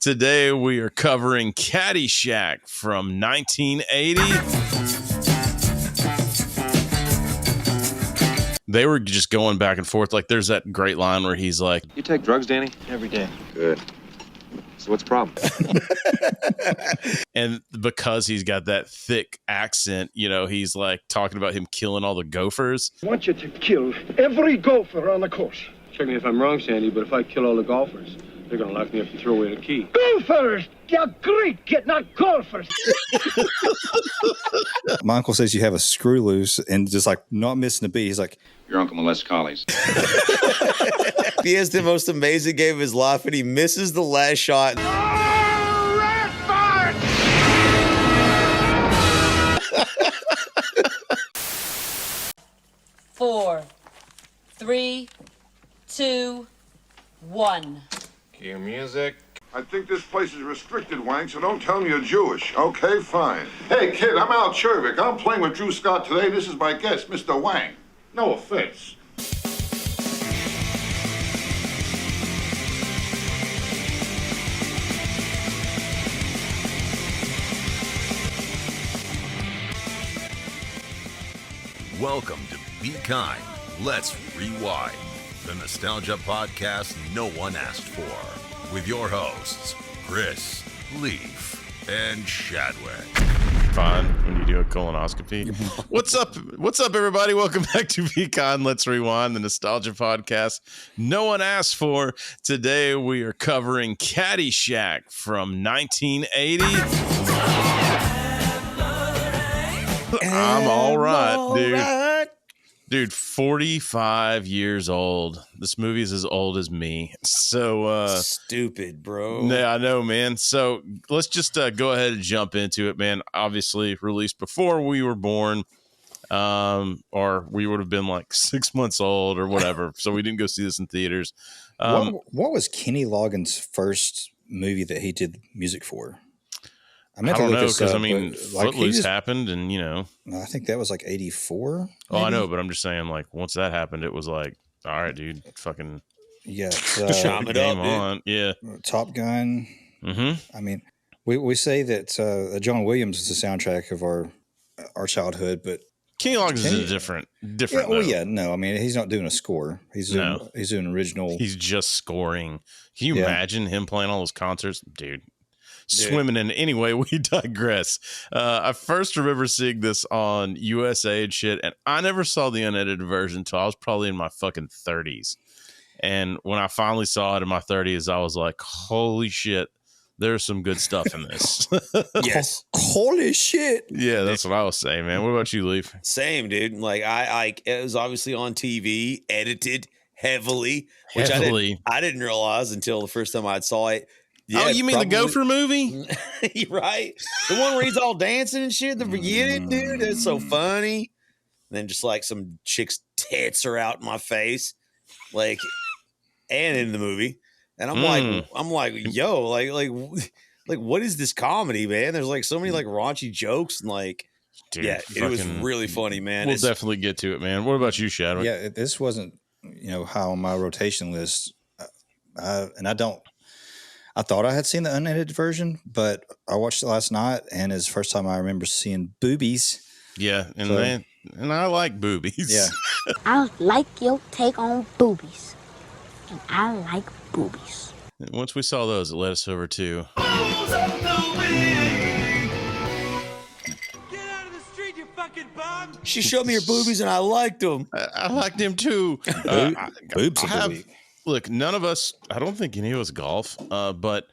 Today we are covering Caddyshack from 1980. They were just going back and forth. Like, there's that great line where he's like, "You take drugs, Danny?" Every day. Good. So what's the problem? and because he's got that thick accent, you know, he's like talking about him killing all the gophers. I want you to kill every gopher on the course. Check me if I'm wrong, Sandy, but if I kill all the golfers, they're going to lock me up and throw away the key. Gophers! You're great, get not golfers. My uncle says you have a screw loose and just like not missing a beat. He's like, your uncle molests collies. He has the most amazing game of his life, and he misses the last shot. Oh, red fart! 4, 3, 2, 1. Cue music. I think this place is restricted, Wang, so don't tell me you're Jewish. Okay, fine. Hey, kid, I'm Al Chervik. I'm playing with Drew Scott today. This is my guest, Mr. Wang. No offense. Welcome to Be Kind, Let's Rewind, the nostalgia podcast no one asked for, with your hosts, Chris, Leaf, and Shadwick. Fine when you do a colonoscopy. What's up, everybody? Welcome back to Be Kind, Let's Rewind, the nostalgia podcast no one asked for. Today we are covering Caddyshack from 1980. I'm all right, dude. Dude, 45 years old. This movie is as old as me. So stupid, bro. Yeah, I know, man. So let's just go ahead and jump into it, man. Obviously released before we were born, or we would have been like 6 months old or whatever. So we didn't go see this in theaters. what was Kenny Loggins' first movie that he did music for? I don't know, because I mean, Footloose happened, and you know, I think that was like 84. Oh, I know, but I'm just saying, like, once that happened, it was like, all right, dude, fucking chop it up, on, yeah. Top Gun. Mm-hmm. I mean, we say that John Williams is the soundtrack of our childhood, but Kenny Loggins is a different. Yeah, well, yeah, no, I mean, he's not doing a score. He's doing original. He's just scoring. Can you imagine him playing all those concerts, dude? Swimming in. Anyway, we digress. I first remember seeing this on USA and shit, and I never saw the unedited version until I was probably in my fucking 30s. And when I finally saw it in my 30s, I was like, holy shit, there's some good stuff in this. Yes. Holy shit. Yeah, that's what I was saying, man. What about you, Leaf? Same, dude. Like, I it was obviously on TV, edited heavily, which I didn't realize until the first time I saw it. Yeah, oh, you mean the Gopher movie? Right. The one where he's all dancing and shit in the beginning, dude. That's so funny. And then just like some chick's tits are out in my face, like, and in the movie. And I'm like, yo, like, what is this comedy, man? There's like so many like raunchy jokes and like, dude, yeah, it was really funny, man. We'll definitely get to it, man. What about you, Shadwick? Yeah, this wasn't, high on my rotation list. I thought I had seen the unedited version, but I watched it last night, and it's the first time I remember seeing boobies. Yeah, and I like boobies. Yeah. I like your take on boobies, and I like boobies. Once we saw those, it led us over to... Get out of the street, you fucking bum! She showed me her boobies, and I liked them. I liked them, too. Boobs of the week. Look, none of us, I don't think any of us golf, but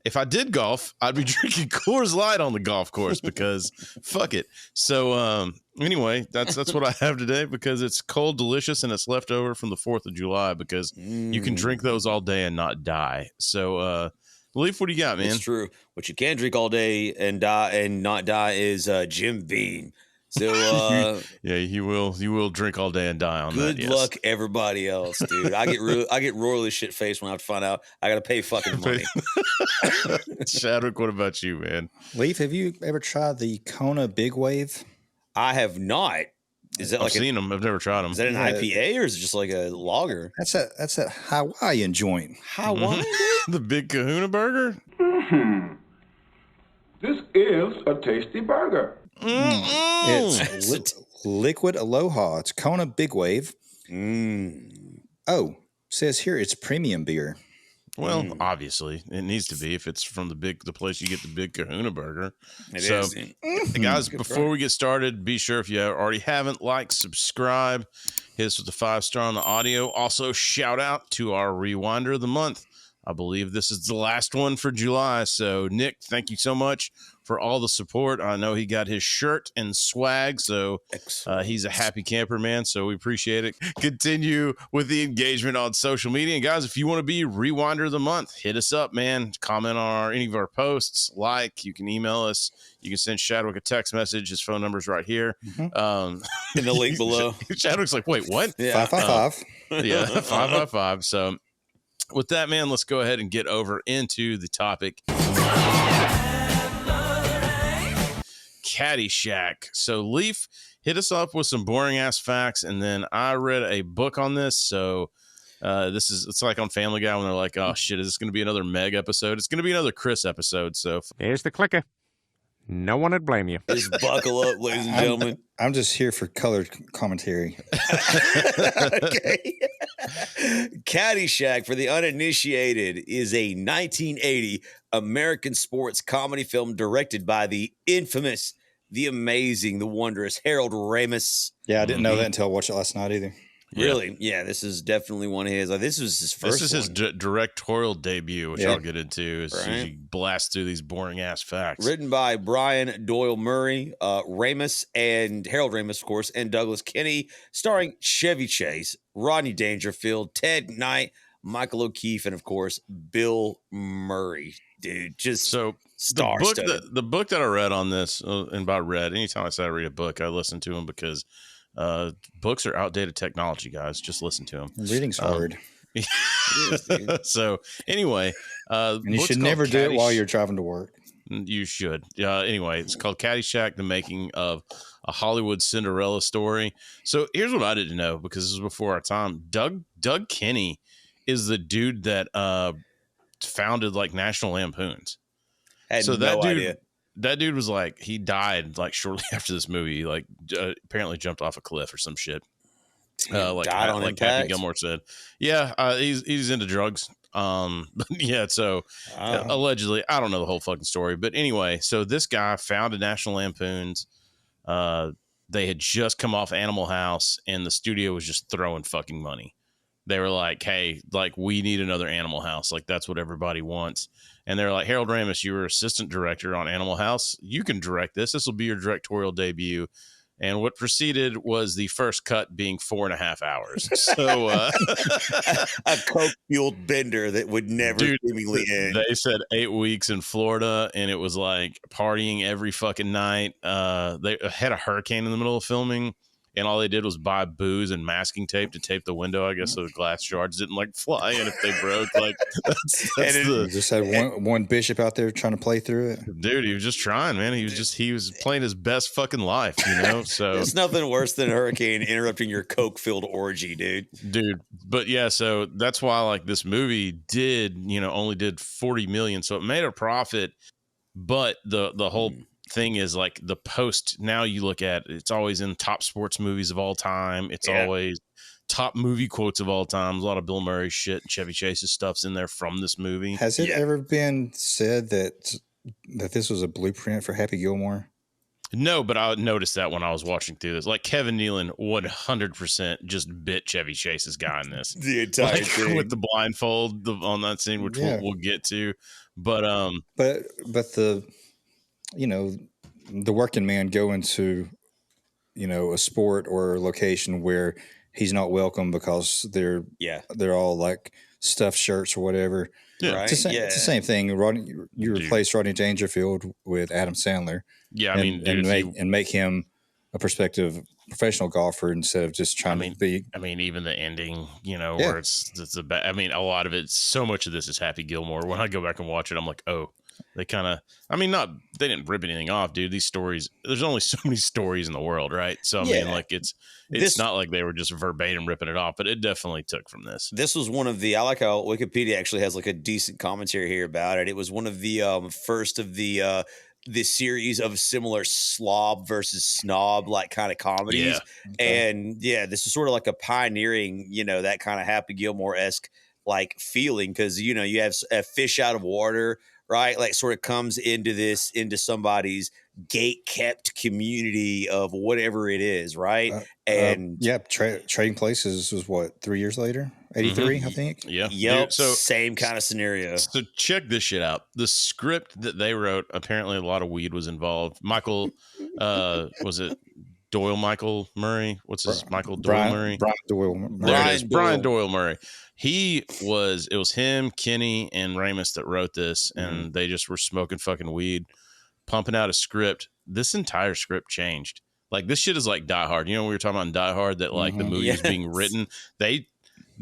if I did golf, I'd be drinking Coors Light on the golf course because fuck it. So anyway, that's what I have today because it's cold, delicious, and it's left over from the 4th of July because you can drink those all day and not die. So Leaf, what do you got, man? It's true. What you can drink all day and die and not die is Jim Beam. So yeah, you will drink all day and die on that. Good luck, everybody else, dude. I get royally shit faced when I have to find out I got to pay fucking money. Shadwick, what about you, man? Leaf, have you ever tried the Kona Big Wave? I have not. Is that I've seen them. I've never tried them. Is that an IPA or is it just like a lager? That's that Hawaiian joint. Hawaiian? The Big Kahuna Burger? This is a tasty burger. It's Liquid Aloha. It's Kona Big Wave. Oh, says here it's premium beer. Well, obviously it needs to be if it's from the place you get the Big Kahuna Burger. It so, is. Guys, before we get started, be sure if you already haven't, like, subscribe, hit us with the 5-star on the audio. Also, shout out to our Rewinder of the month. I believe this is the last one for July. So, Nick, thank you so much for all the support. I know he got his shirt and swag, so he's a happy camper, man. So we appreciate it. Continue with the engagement on social media. And guys, if you want to be Rewinder of the Month, hit us up, man. Comment on any of our posts. You can email us. You can send Shadwick a text message. His phone number's right here. In the link below. Shadwick's like, wait, what? Yeah. 555. Yeah, 555. So with that, man, let's go ahead and get over into the topic. Caddyshack. So Leaf hit us up with some boring ass facts, and then I read a book on this. So it's like on Family Guy when they're like, oh shit, is this going to be another Meg episode? It's going to be another Chris episode. So here's the clicker. No one would blame you. Just buckle up, ladies and gentlemen. I'm just here for colored commentary. Okay. Caddyshack, for the uninitiated, is a 1980 American sports comedy film directed by the infamous, the amazing, the wondrous Harold Ramis. Yeah, I didn't know that until I watched it last night either. Really? Yeah, this is definitely one of his. This was his first. This is his directorial debut, which I'll get into as right. you blast through these boring ass facts. Written by Brian Doyle-Murray, Ramis, and Harold Ramis, of course, and Douglas Kenney, starring Chevy Chase, Rodney Dangerfield, Ted Knight, Michael O'Keefe, and of course Bill Murray. Dude, just so the book that I read on this, and by read, anytime I say I read a book, I listen to them because books are outdated technology, guys. Just listen to them. Reading's hard. So anyway, and you should never do it while you're driving to work. You should. Anyway, it's called Caddyshack, the making of a Hollywood Cinderella story. So here's what I didn't know, because this was before our time. Doug Kenney is the dude that founded like National Lampoons. Had no idea. That dude was like, he died like shortly after this movie, like apparently jumped off a cliff or some shit. Like Happy Gilmore said. Yeah, he's into drugs. Yeah, so allegedly, I don't know the whole fucking story, but anyway, so this guy founded National Lampoons. They had just come off Animal House, and the studio was just throwing fucking money. They were like, hey, like, we need another Animal House. Like, that's what everybody wants. And they're like, Harold Ramis, you were assistant director on Animal House. You can direct this. This will be your directorial debut. And what preceded was the first cut being 4.5 hours. So a coke-fueled bender that would never seemingly end. They said 8 weeks in Florida, and it was like partying every fucking night. They had a hurricane in the middle of filming, and all they did was buy booze and masking tape to tape the window, I guess, so the glass shards didn't like fly in if they broke. Like, just had one bishop out there trying to play through it. Dude, he was just trying, man. He was playing his best fucking life, you know. So there's nothing worse than a hurricane interrupting your coke-filled orgy, dude. But yeah, so that's why like this movie only did 40 million, so it made a profit, but the whole thing is like the post, now you look at it's always in top sports movies of all time. It's always top movie quotes of all time. There's a lot of Bill Murray shit, Chevy Chase's stuff's in there from this movie. Has it ever been said that this was a blueprint for Happy Gilmore? No, but I noticed that when I was watching through this. Like, Kevin Nealon 100% just bit Chevy Chase's guy in this. The entire thing. With the blindfold on that scene, which we'll get to. But the the working man go into, a sport or a location where he's not welcome because they're all like stuffed shirts or whatever. Yeah. Right? It's the same thing. You replace Rodney Dangerfield with Adam Sandler. Yeah, I mean, and make him a prospective, professional golfer instead of just trying to be. I mean, even the ending, where it's a bad. I mean, a lot of it. So much of this is Happy Gilmore. When I go back and watch it, I'm like, oh, they kind of. I mean, they didn't rip anything off, dude. These stories. There's only so many stories in the world, right? So I mean, like it's not like they were just verbatim ripping it off, but it definitely took from this. This was one of the. I like how Wikipedia actually has like a decent commentary here about it. It was one of the first of the series of similar slob versus snob like kind of comedies. And this is sort of like a pioneering, that kind of Happy Gilmore-esque like feeling, because you have a fish out of water, right? Like sort of comes into somebody's gate kept community of whatever it is, right? Trading Places was what, 3 years later? 83, I think. Yeah. Yep. Dude, so same kind of scenario. So check this shit out. The script that they wrote, apparently a lot of weed was involved. Michael, was it Doyle-Murray? What's his Michael Doyle-Murray? Brian Doyle-Murray. There it is. Brian Doyle-Murray. It was him, Kenney, and Ramis that wrote this, and they just were smoking fucking weed, pumping out a script. This entire script changed. Like, this shit is like Die Hard. We were talking about in Die Hard that like the movie was being written.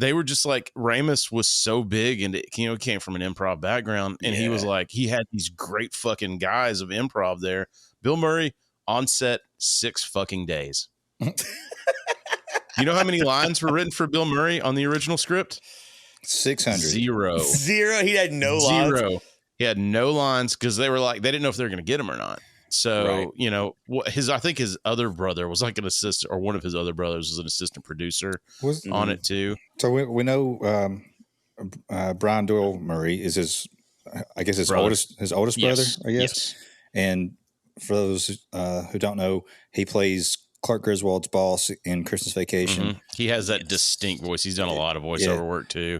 They were just like, Ramis was so big and it came from an improv background, and he was like, he had these great fucking guys of improv there. Bill Murray on set 6 fucking days. You know how many lines were written for Bill Murray on the original script? 600. Zero. He had no lines. He had no lines because they were like, they didn't know if they were going to get him or not. So, I think his other brother was like an assistant, or one of his other brothers was an assistant producer on it too. So we know Brian Doyle-Murray is his oldest brother, I guess. Yes. And for those who don't know, he plays Clark Griswold's boss in Christmas Vacation. He has that distinct voice. He's done a lot of voiceover work too.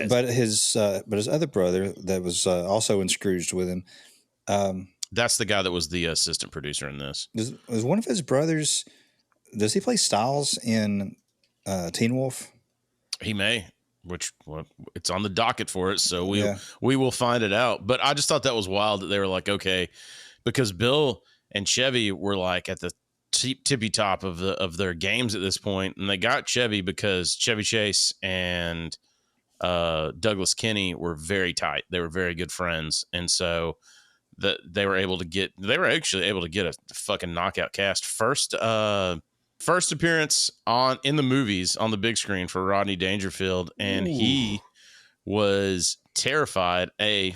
But his other brother that was also in Scrooged with him. That's the guy that was the assistant producer in this. Was one of his brothers? Does he play Styles in Teen Wolf? He may. It's on the docket for it, so we will find it out. But I just thought that was wild that they were like, okay, because Bill and Chevy were like at the tippy top of their games at this point, and they got Chevy because Chevy Chase and Douglas Kenney were very tight. They were very good friends, and so they were actually able to get a fucking knockout cast. First appearance in the movies on the big screen for Rodney Dangerfield, and he was terrified.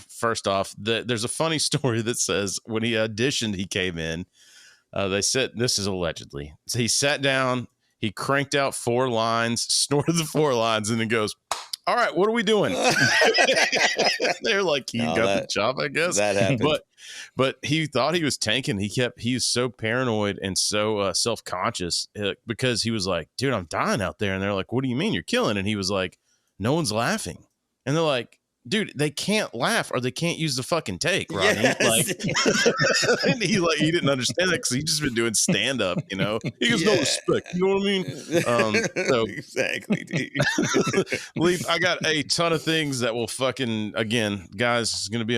First off, there's a funny story that says when he auditioned, he came in. They said, this is allegedly. So he sat down, he cranked out 4 lines, snorted the 4 lines, and then goes, "All right, what are we doing?" They're like, "You got the job, I guess." That happened. But he thought he was tanking. He was so paranoid and so self-conscious because he was like, "Dude, I'm dying out there." And they're like, "What do you mean you're killing?" And he was like, "No one's laughing." And they're like, "Dude, they can't laugh or they can't use the fucking take, Rodney." Yes. And he didn't understand that because he's just been doing stand up, He goes, "No respect," you know what I mean? So exactly, dude. Leaf, I got a ton of things that will fucking, again, guys, this is gonna be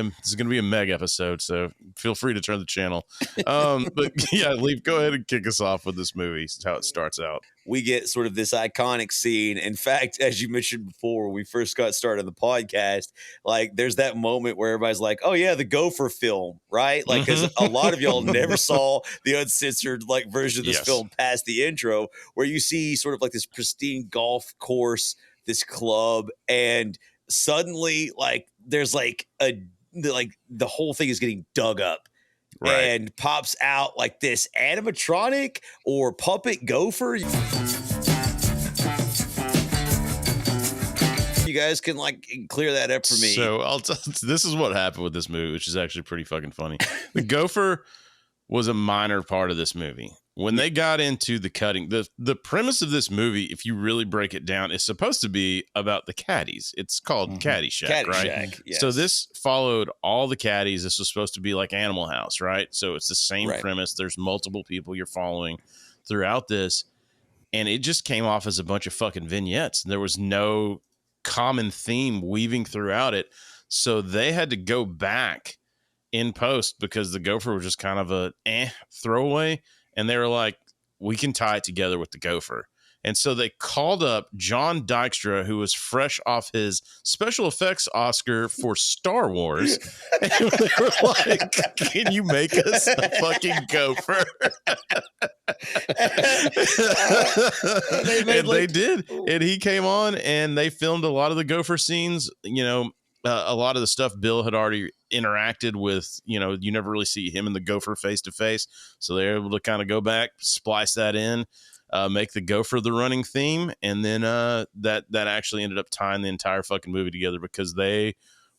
a mega episode, so feel free to turn the channel. But yeah, Leaf, go ahead and kick us off with this movie. How it starts out. We get sort of this iconic scene. In fact, as you mentioned before, when we first got started on the podcast, like there's that moment where everybody's like, "Oh yeah, the Gopher film," right? Like, because a lot of y'all never saw the uncensored like version of this film past the intro, where you see sort of like this pristine golf course, this club, and suddenly like there's like the whole thing is getting dug up. Right. And pops out like this animatronic or puppet gopher. You guys can like clear that up for me. So this is what happened with this movie, which is actually pretty fucking funny. The gopher was a minor part of this movie. When they got into the cutting, the premise of this movie, if you really break it down, is supposed to be about the caddies. It's called Caddyshack, right? Yes. So this followed all the caddies. This was supposed to be like Animal House, right? So it's the same premise. There's multiple people you're following throughout this, and it just came off as a bunch of fucking vignettes. There was no common theme weaving throughout it. So they had to go back in post because the gopher was just kind of a throwaway. And they were like, we can tie it together with the Gopher. And so they called up John Dykstra, who was fresh off his special effects Oscar for Star Wars. And they were like, can you make us a fucking Gopher? They did. And he came on and they filmed a lot of the Gopher scenes. You know, a lot of the stuff Bill had already interacted with, you know, you never really see him and the Gopher face to face. So they're able to kind of go back, splice that in. Make the Gopher the running theme, and then that actually ended up tying the entire fucking movie together because they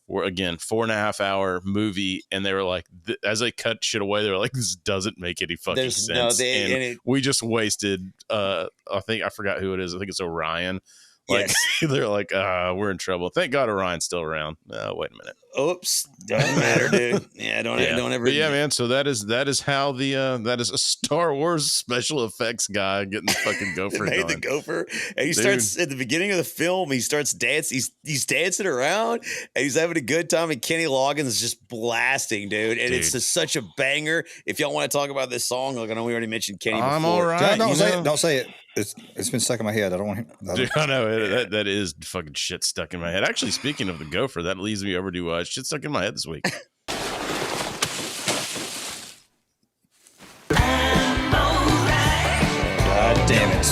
were, again, 4.5 hour movie, and they were like, as they cut shit away, they were like, this doesn't make any fucking sense. We just wasted. I forgot who it is. I think it's Orion. Like, yes. They're like, we're in trouble. Thank God Orion's still around. Wait a minute. Oops, doesn't matter, dude. Yeah, don't ever. But yeah, man. So that is how that is a Star Wars special effects guy getting the fucking Gopher. Made the Gopher, and he starts at the beginning of the film. He starts dancing. He's dancing around, and he's having a good time. And Kenny Loggins is just blasting, dude. And it's just such a banger. If y'all want to talk about this song, like I know we already mentioned Kenny. I'm before. all right. Don't say it. It's been stuck in my head. I don't want to. Dude, I know that is fucking shit stuck in my head. Actually, speaking of the Gopher, that leads me over to shit stuck in my head this week. God damn it.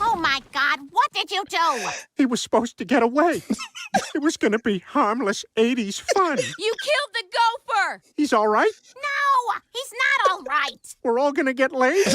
Oh my God, what did you do? He was supposed to get away. It was going to be harmless 80s fun. You killed the Gopher! He's all right? No, he's not all right. We're all going to get laid?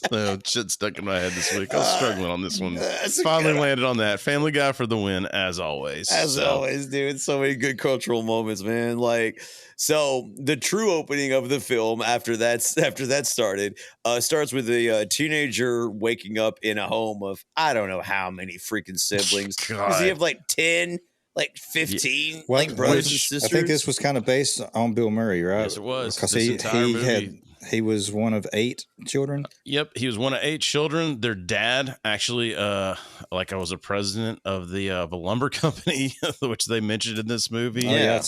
So, shit stuck in my head this week. I was struggling on this one. Finally landed on that. Family Guy for the win, as always. Always, dude. So many good cultural moments, man. Like, so the true opening of the film after that started starts with a teenager waking up in a home of I don't know how many freaking siblings. Does he have like 10? Like 15, yeah. like brothers and sisters. I think this was kind of based on Bill Murray, right? Yes, it was. Because he was one of 8 children. Yep, he was one of 8 children. Their dad actually, I was a president of the lumber company, which they mentioned in this movie. Oh,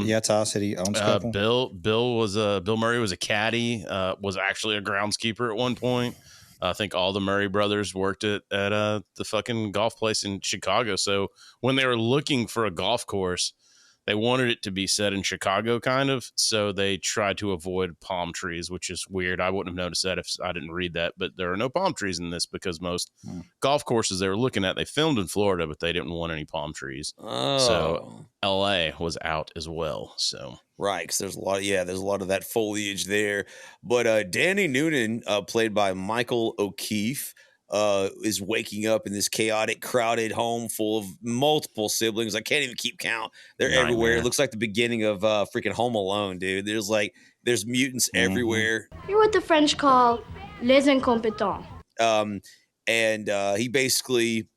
yeah, Ty said he owns a couple. Bill Murray was a caddy. Was actually a groundskeeper at one point. I think all the Murray brothers worked at the fucking golf place in Chicago. So when they were looking for a golf course, they wanted it to be set in Chicago, kind of. So they tried to avoid palm trees, which is weird. I wouldn't have noticed that if I didn't read that. But there are no palm trees in this because most golf courses they were looking at, they filmed in Florida, but they didn't want any palm trees. Oh. So LA was out as well. So. Right, because there's a lot of that foliage there. But Danny Noonan, played by Michael O'Keefe, is waking up in this chaotic, crowded home full of multiple siblings. I can't even keep count. They're everywhere. It looks like the beginning of freaking Home Alone, dude. There's mutants everywhere. You're what the French call les incompetents. And he basically,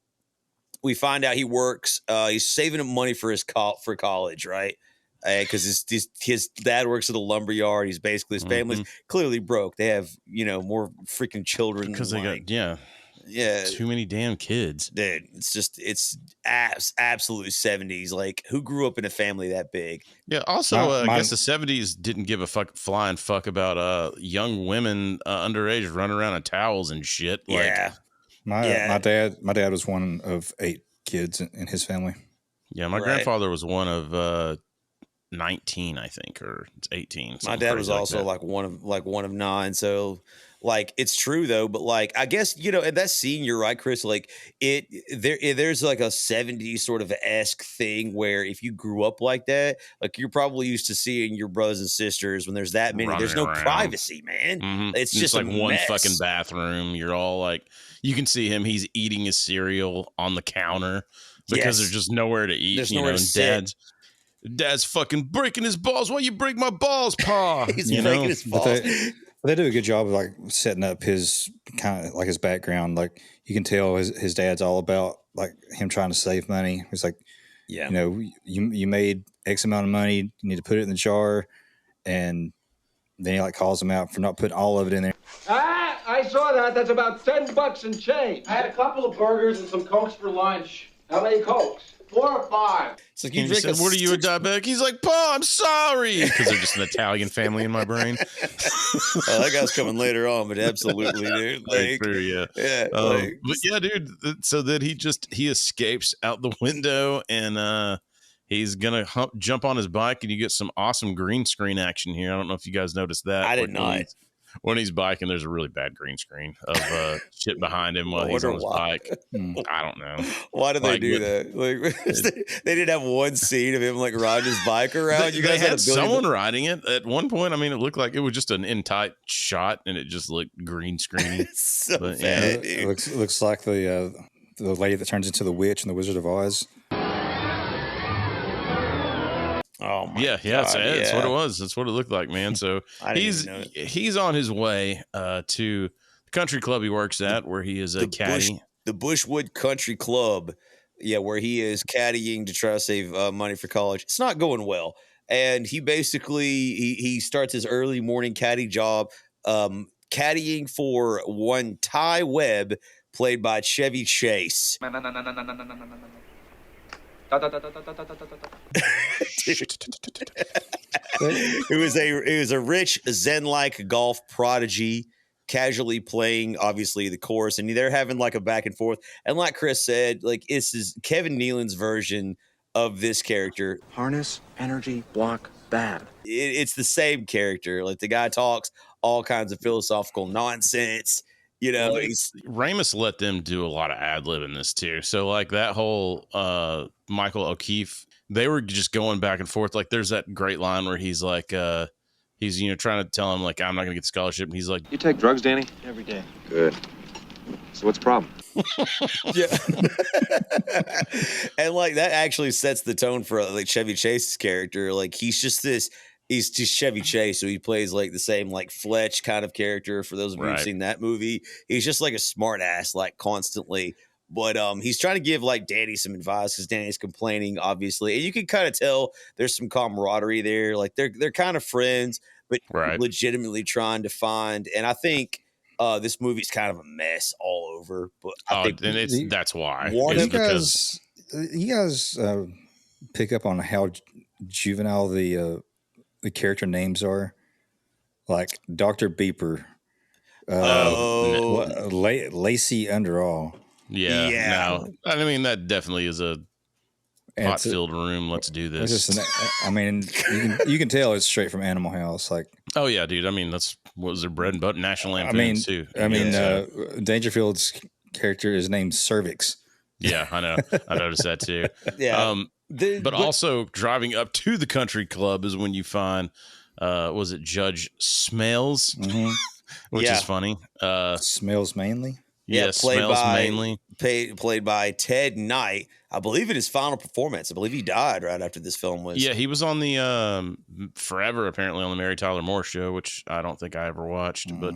we find out he works. He's saving up money for for college, right? Because his dad works at a lumber yard. He's basically, his family's clearly broke. They have, more freaking children. Because they got, too many damn kids. Dude, it's absolute 70s. Like, who grew up in a family that big? Yeah, also, I guess the 70s didn't give a flying fuck about young women underage running around in towels and shit. Like, my dad was one of 8 kids in his family. Yeah, my grandfather was one of 19, I think, or 18. My dad was also like one of 9. So like, it's true though, but like, I guess, at that scene, you're right, Chris, like there's like a 70s sort of esque thing where if you grew up like that, like you're probably used to seeing your brothers and sisters when there's that many, there's no privacy, man. It's just like one mess. Fucking bathroom. You're all like, you can see him. He's eating his cereal on the counter because there's just nowhere to eat. There's nowhere to sit. Dad's fucking breaking his balls. Why you break my balls, Pa? He's breaking his balls. They do a good job of like setting up his kind of like his background. Like you can tell his dad's all about like him trying to save money. He's like, you made X amount of money. You need to put it in the jar, and then he like calls him out for not putting all of it in there. I saw that. That's about $10 and change. I had a couple of burgers and some Cokes for lunch. How many Cokes? 4 or 5. It's like you drink said, what are you, a diabetic? He's like, Pa, I'm sorry. Because they're just an Italian family in my brain. Oh, that guy's coming later on, but absolutely, dude. Like, true, yeah. Yeah. But yeah, dude. So then he escapes out the window and he's going to jump on his bike and you get some awesome green screen action here. I don't know if you guys noticed that. I did not. When he's biking, there's a really bad green screen of shit behind him while he's on his bike. I don't know. Why do they do that? Like, they didn't have one scene of him like riding his bike around. You guys had someone riding it at one point. I mean, it looked like it was just an in tight shot, and it just looked green screeny. So bad, yeah, it looks like the lady that turns into the witch in the Wizard of Oz. Oh my God, that's what it was. That's what it looked like, man. So he's on his way to the country club he works at, where he is a caddy. The Bushwood Country Club, where he is caddying to try to save money for college. It's not going well, and he basically he starts his early morning caddy job, caddying for one Ty Webb, played by Chevy Chase. It was a rich Zen-like golf prodigy, casually playing obviously the course, and they're having like a back and forth. And like Chris said, like this is Kevin Nealon's version of this character. Harness, energy, block, bad. It's the same character. Like the guy talks all kinds of philosophical nonsense. You know, Ramis let them do a lot of ad lib in this too. So like that whole Michael O'Keefe, they were just going back and forth. Like there's that great line where he's like, he's trying to tell him like, I'm not gonna get the scholarship, and he's like, you take drugs, Danny? Every day. Good. So what's the problem? Yeah. And like that actually sets the tone for like Chevy Chase's character. Like he's just Chevy Chase, so he plays like the same like Fletch kind of character. For those of you who've seen that movie, he's just like a smart ass, like constantly. But he's trying to give like Danny some advice because Danny's complaining, obviously, and you can kind of tell there's some camaraderie there. Like they're kind of friends, but legitimately trying to find. And I think this movie's kind of a mess all over. But I think that's why. You guys pick up on how juvenile the character names are, like Dr. Beeper, Lacey Underall. Yeah. No, I mean that definitely is a hot-filled room. Let's do this. I mean, you can tell it's straight from Animal House. Like, oh yeah, dude. I mean, that's what was their bread and butter. National Anthem too. Dangerfield's character is named Cervix. Yeah, I know. I noticed that too. Yeah. But also driving up to the country club is when you find, was it Judge Smales, which is funny. Smales Mainly. Yes, Smales Mainly. Played by Ted Knight. I believe in his final performance. I believe he died right after this film was. Yeah, he was on the forever apparently on the Mary Tyler Moore Show, which I don't think I ever watched, but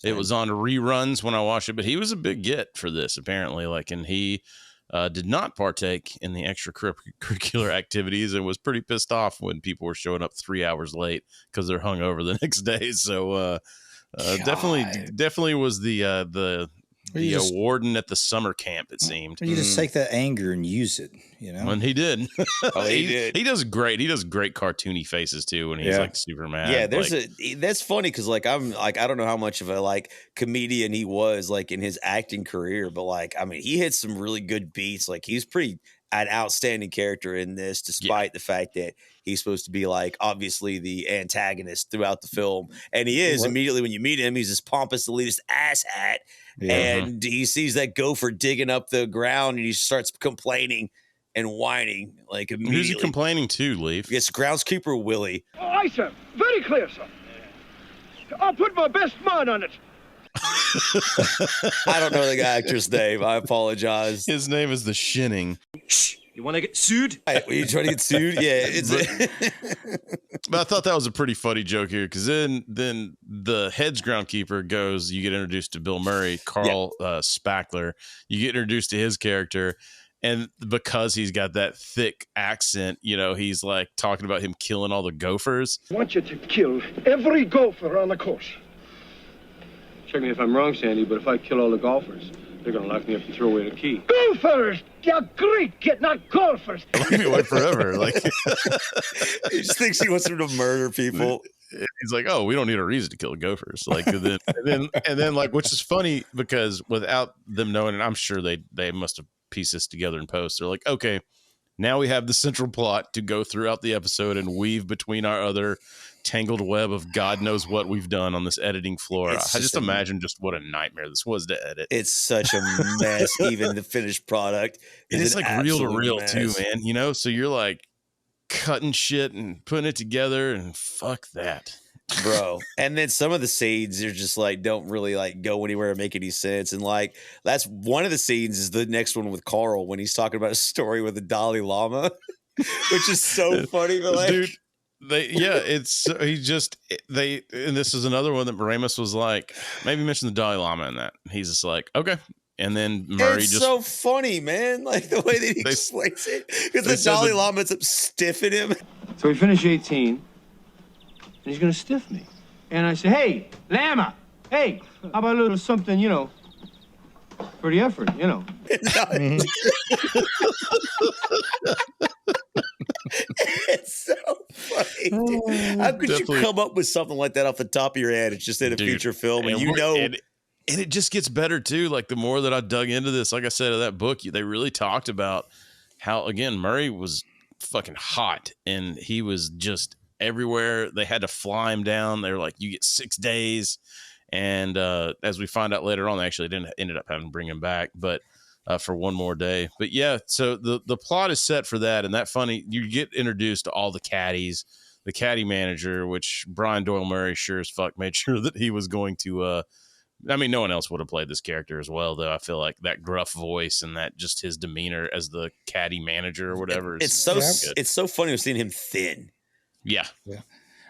it was on reruns when I watched it. But he was a big get for this apparently, and he did not partake in the extracurricular activities and was pretty pissed off when people were showing up 3 hours late because they're hungover the next day. So definitely was the warden at the summer camp, it seemed. You just take that anger and use it, And he did. He did. He does great. He does great cartoony faces too when he's like super mad. Yeah, that's funny because I'm I don't know how much of a comedian he was in his acting career, but I mean he hit some really good beats. He's an outstanding character in this, despite the fact that he's supposed to be obviously the antagonist throughout the film, and he is. Immediately when you meet him, he's this pompous elitist asshat. And he sees that gopher digging up the ground and he starts complaining and whining immediately. Who's he complaining to, Leaf? It's groundskeeper Willie. Aye, sir. Very clear, sir. I'll put my best man on it. I don't know the actor's name. I apologize. His name is the Shinning. Shh. You want to get sued? Are you trying to get sued? Yeah. But I thought that was a pretty funny joke here because then the head's groundkeeper goes, you get introduced to Bill Murray, Carl Spackler. You get introduced to his character. And because he's got that thick accent, he's talking about him killing all the gophers. I want you to kill every gopher on the course. Check me if I'm wrong, Sandy, but if I kill all the golfers, they're They're gonna lock me up and throw away the key. Golfers! You're great, kid, not golfers. Lock me away forever. Like he just thinks he wants them to murder people. He's like, oh, we don't need a reason to kill gophers. Like, and then, like, which is funny because without them knowing, and I'm sure they must have pieced this together in post. They're like, okay, now we have the central plot to go throughout the episode and weave between our other tangled web of God knows what we've done on this editing floor. I just imagine just what a nightmare this was to edit. It's such a mess. Even the finished product, it's like reel to reel mess. too, man. You know, so you're like cutting shit and putting it together, and fuck that, bro. And then some of the scenes are just like don't really like go anywhere or make any sense. And like that's one of the scenes is the next one with Carl when he's talking about a story with the Dalai Lama, which is so funny. But like, dude, and this is another one that Ramis was like, maybe mention the Dalai Lama in that. He's just like, okay. And then Murray it's so funny, man. Like the way that he explains it, because the Dalai Lama ends up stiffing him. So we finish 18, and he's gonna stiff me. And I say, hey, Lama, hey, how about a little something, you know, for the effort, you know. It's so funny, dude. How could you come up with something like that off the top of your head? It's just in a feature film, and you know. And it just gets better too. Like the more that I dug into this, like I said, of that book, they really talked about how, again, Murray was fucking hot and he was just everywhere. They had to fly him down. They were like, you get 6 days. And as we find out later on, they actually ended up having to bring him back, but for one more day. But yeah, so the plot is set for that. And that funny, you get introduced to all the caddies, the caddy manager, which Brian Doyle-Murray sure as fuck made sure that he was going to, I mean, no one else would have played this character as well, though. I feel like that gruff voice and that just his demeanor as the caddy manager or whatever. It's so funny seeing him thin. Yeah.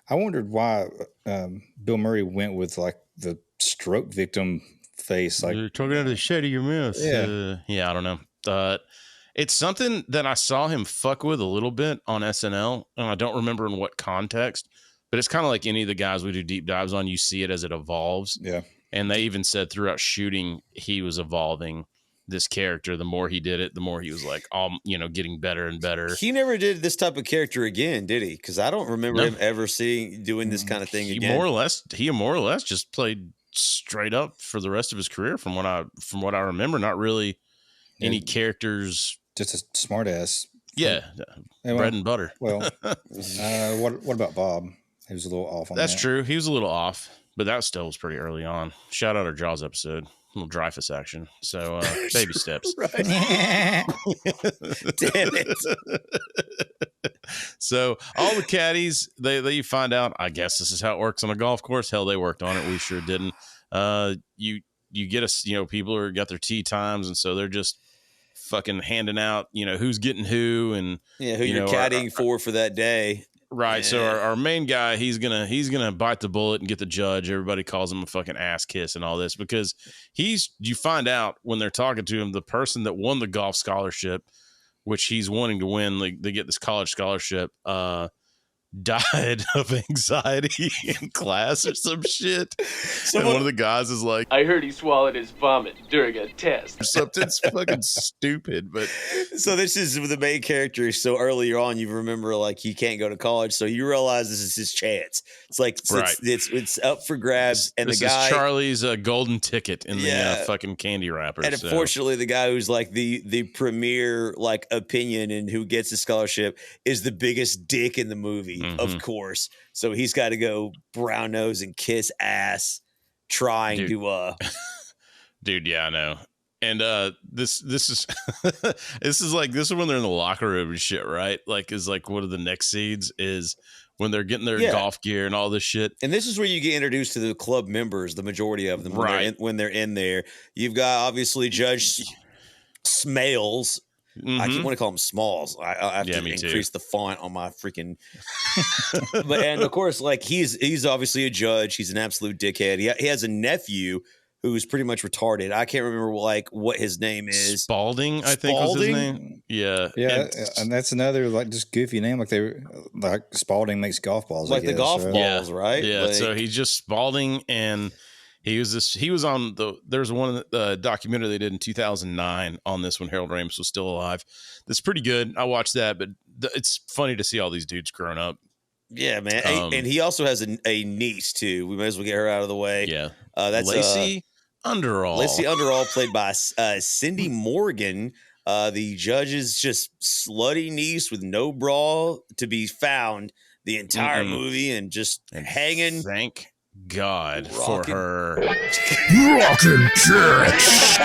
I wondered why Bill Murray went with like the stroke victim face. Like you're talking out of the shade of your mouth. Yeah. I don't know. It's something that I saw him fuck with a little bit on SNL, and I don't remember in what context, but it's kind of like any of the guys we do deep dives on. You see it as it evolves. Yeah. And they even said throughout shooting, he was evolving this character. The more he did it, the more he was like, getting better and better. He never did this type of character again, did he? Because I don't remember him ever doing this kind of thing again. He more or less just played straight up for the rest of his career, from what I remember. Not really any characters. Just a smart ass. Yeah, bread and butter. Well, what about Bob? He was a little off on that. That's true. He was a little off. But that still was pretty early on. Shout out our Jaws episode. A little Dreyfus action. So baby steps. Damn it. So all the caddies, they you find out, I guess this is how it works on a golf course. Hell, they worked on it. We sure didn't. You get people who got their tee times, and so they're just fucking handing out, who's getting who, and who you're caddying for that day. Right. Yeah. So our main guy, he's gonna bite the bullet and get the judge. Everybody calls him a fucking ass kiss and all this because you find out when they're talking to him, the person that won the golf scholarship, which he's wanting to win, like they get this college scholarship, died of anxiety in class or some shit. And one of the guys is like, I heard he swallowed his vomit during a test. Something's fucking stupid. But so this is the main character. So earlier on, you remember like he can't go to college, so you realize this is his chance. It's like it's up for grabs, and this the guy is Charlie's golden ticket in the fucking candy wrapper. And unfortunately, the guy who's like the premier like opinion and who gets the scholarship is the biggest dick in the movie. Of course. So he's got to go brown nose and kiss ass trying to Dude, yeah, I know. And this is this is when they're in the locker room and shit, right? Like is like one of the next scenes is when they're getting their golf gear and all this shit. And this is where you get introduced to the club members, the majority of them, when they're in there. You've got obviously Judge Smales. I keep want to call him Smalls. I have to increase the font on my freaking. And of course, like he's obviously a judge. He's an absolute dickhead. He has a nephew who's pretty much retarded. I can't remember like what his name is. Spalding, I think was his name. Yeah, and that's another like just goofy name. Like they were like Spalding makes golf balls, like the golf balls, right? Yeah, like, so he's just Spalding and. He was on there's one documentary they did in 2009 on this when Harold Ramis was still alive. That's pretty good. I watched that, but it's funny to see all these dudes growing up. Yeah, man. And he also has a niece too. We might as well get her out of the way. Yeah. That's Lacey Underall. Lacey Underall, played by Cindy Morgan. The judge's just slutty niece with no bra to be found the entire movie and just hanging. Thank God for her. Rockin' church.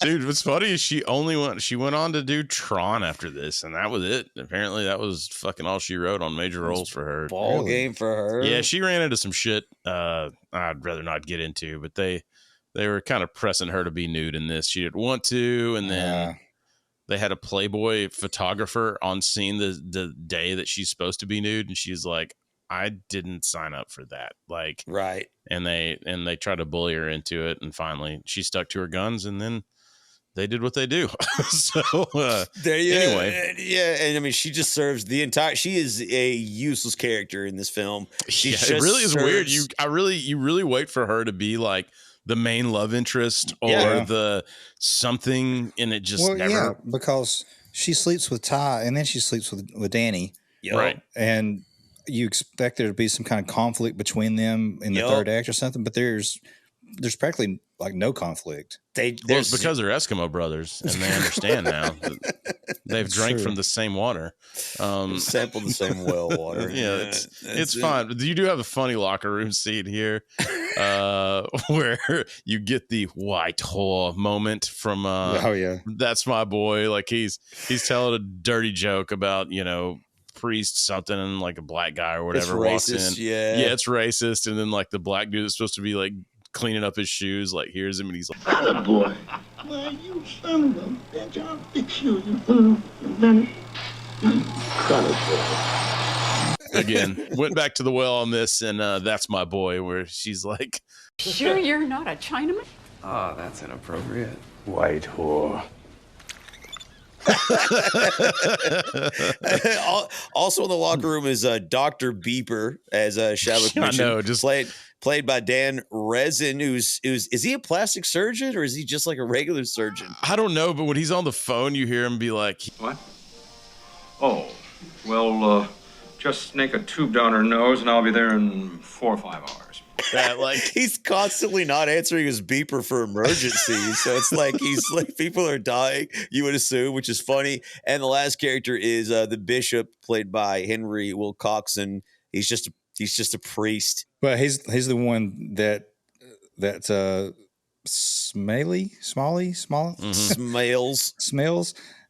Dude, what's funny is she went on to do Tron after this, and that was it. Apparently that was fucking all she wrote on major roles for her. Ball game for her. Yeah, she ran into some shit I'd rather not get into, but they were kind of pressing her to be nude in this. She didn't want to, and then they had a Playboy photographer on scene the day that she's supposed to be nude, and she's like, I didn't sign up for that. Like, right. And they tried to bully her into it, and finally she stuck to her guns, and then they did what they do. So anyway, yeah, and I mean, she just serves the entire. She is a useless character in this film. It really is weird. You really wait for her to be like the main love interest or the something, and it just never. Yeah, because she sleeps with Ty, and then she sleeps with Danny. Yep. Right, and you expect there to be some kind of conflict between them in the third act or something, but there's practically like no conflict. It's because they're Eskimo brothers, and they understand now that they've drank from the same water, sampled the same well water. Yeah, it's fine. But you do have a funny locker room scene here, where you get the white whore moment from. That's my boy. Like he's telling a dirty joke about priest something and like a black guy or whatever walks in. Yeah, it's racist, and then like the black dude that's supposed to be like cleaning up his shoes like hears him and he's like, "Atta boy, well, you son of a bitch, I'll fix you, you minute." Again, went back to the well on this, and that's my boy, where she's like, "Sure you're not a Chinaman?" Oh, that's inappropriate. White whore. Also in the locker room is Dr. Beeper as Shabak mentioned, played by Dan Resin, is he a plastic surgeon or is he just like a regular surgeon? I don't know, but when he's on the phone, you hear him be like, "What? Oh, well, just snake a tube down her nose and I'll be there in 4 or 5 hours." That like he's constantly not answering his beeper for emergencies, so it's like he's like people are dying, you would assume, which is funny. And the last character is the bishop, played by Henry Wilcoxon. He's just a priest. Well, he's the one that Smales.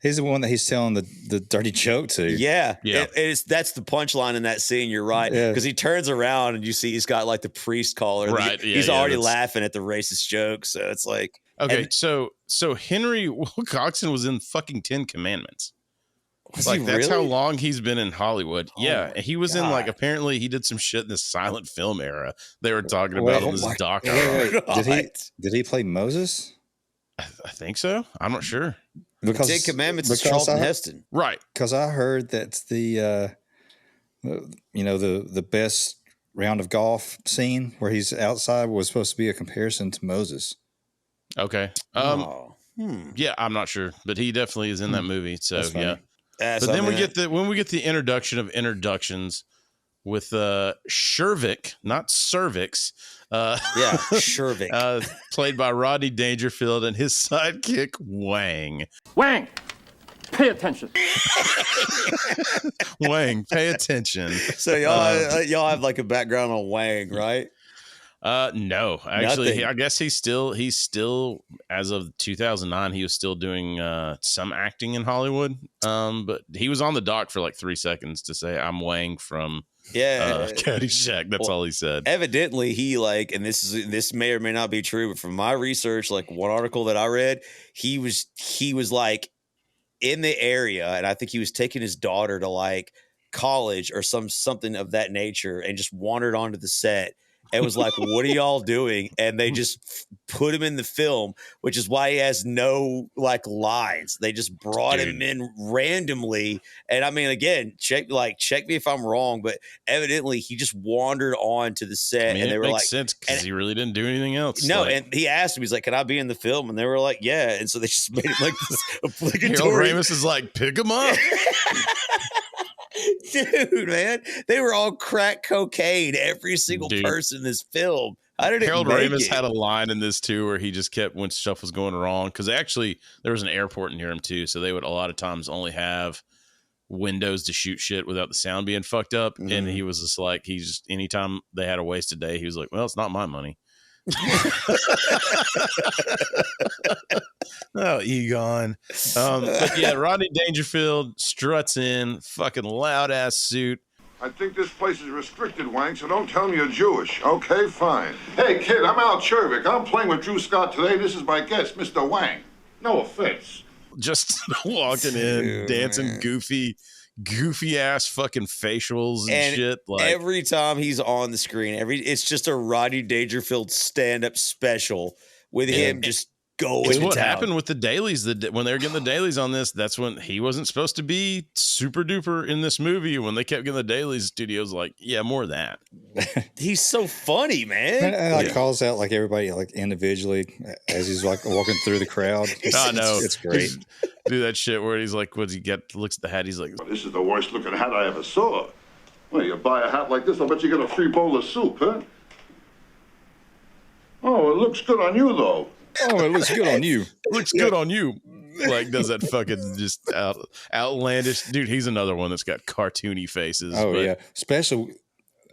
He's the one that he's telling the dirty joke to. Yeah. That's the punchline in that scene. You're right, because he turns around and you see he's got like the priest collar. Right. He's already laughing at the racist joke, so it's like okay. So Henry Wilcoxon was in fucking 10 Commandments. Like that's how long he's been in Hollywood. He was in like apparently he did some shit in the silent film era. They were talking about on this doc. Did he play Moses? I think so. I'm not sure. Because 10 Commandments is Charlton Heston, right? Because I heard that the best round of golf scene where he's outside was supposed to be a comparison to Moses. Okay. Yeah, I'm not sure, but he definitely is in that movie. So yeah. But then we get the introduction of introductions with Shervick, not cervix. Shervick. Played by Rodney Dangerfield and his sidekick Wang. Wang, pay attention. Wang, pay attention. So y'all have like a background on Wang, right? No, actually, Nothing. I guess he's still as of 2009, he was still doing some acting in Hollywood. But he was on the dock for like 3 seconds to say, "I'm Wang from Caddyshack." That's all he said. Evidently, he and this may or may not be true, but from my research, like one article that I read, he was like in the area, and I think he was taking his daughter to like college or something of that nature, and just wandered onto the set and was like, what are y'all doing? And they just put him in the film, which is why he has no like lines. They just brought him in randomly. And I mean, again, check me if I'm wrong, but evidently he just wandered on to the set. I mean, and they it were makes like, sense because he really didn't do anything else. No, like, and he asked him, he's like, can I be in the film? And they were like, yeah. And so they just made him like this obligatory. Harold Ramis is like, pick him up. Dude, man, they were all crack cocaine, every single person in this film. Harold Ramis had a line in this too where he just kept when stuff was going wrong, because actually there was an airport near him too, so they would a lot of times only have windows to shoot shit without the sound being fucked up. And he was just like, anytime they had a wasted day, he was like, well, it's not my money. Oh, Egon. But yeah, Rodney Dangerfield struts in, fucking loud ass suit. I think this place is restricted, Wang, so don't tell me you're Jewish. Okay, fine. Hey, kid, I'm Al Chervik. I'm playing with Drew Scott today. This is my guest, Mr. Wang. No offense. Just walking in, dancing goofy ass fucking facials and shit. Like every time he's on the screen, it's just a Rodney Dangerfield stand-up special with him just going it's to what town. happened with the dailies. When they were getting the dailies on this, that's when he wasn't supposed to be super duper in this movie. When they kept getting the dailies, studio's like, yeah, more of that. He's so funny, man. And like calls out like everybody like individually as he's like walking through the crowd. I know, it's great. Do that shit where he's like, looks at the hat, he's like, this is the worst looking hat I ever saw. Well, you buy a hat like this, I'll bet you get a free bowl of soup, huh? Oh, it looks good on you, though. Oh, it looks good on you. Looks good on you. Like, does that fucking just outlandish dude? He's another one that's got cartoony faces. Oh yeah, especially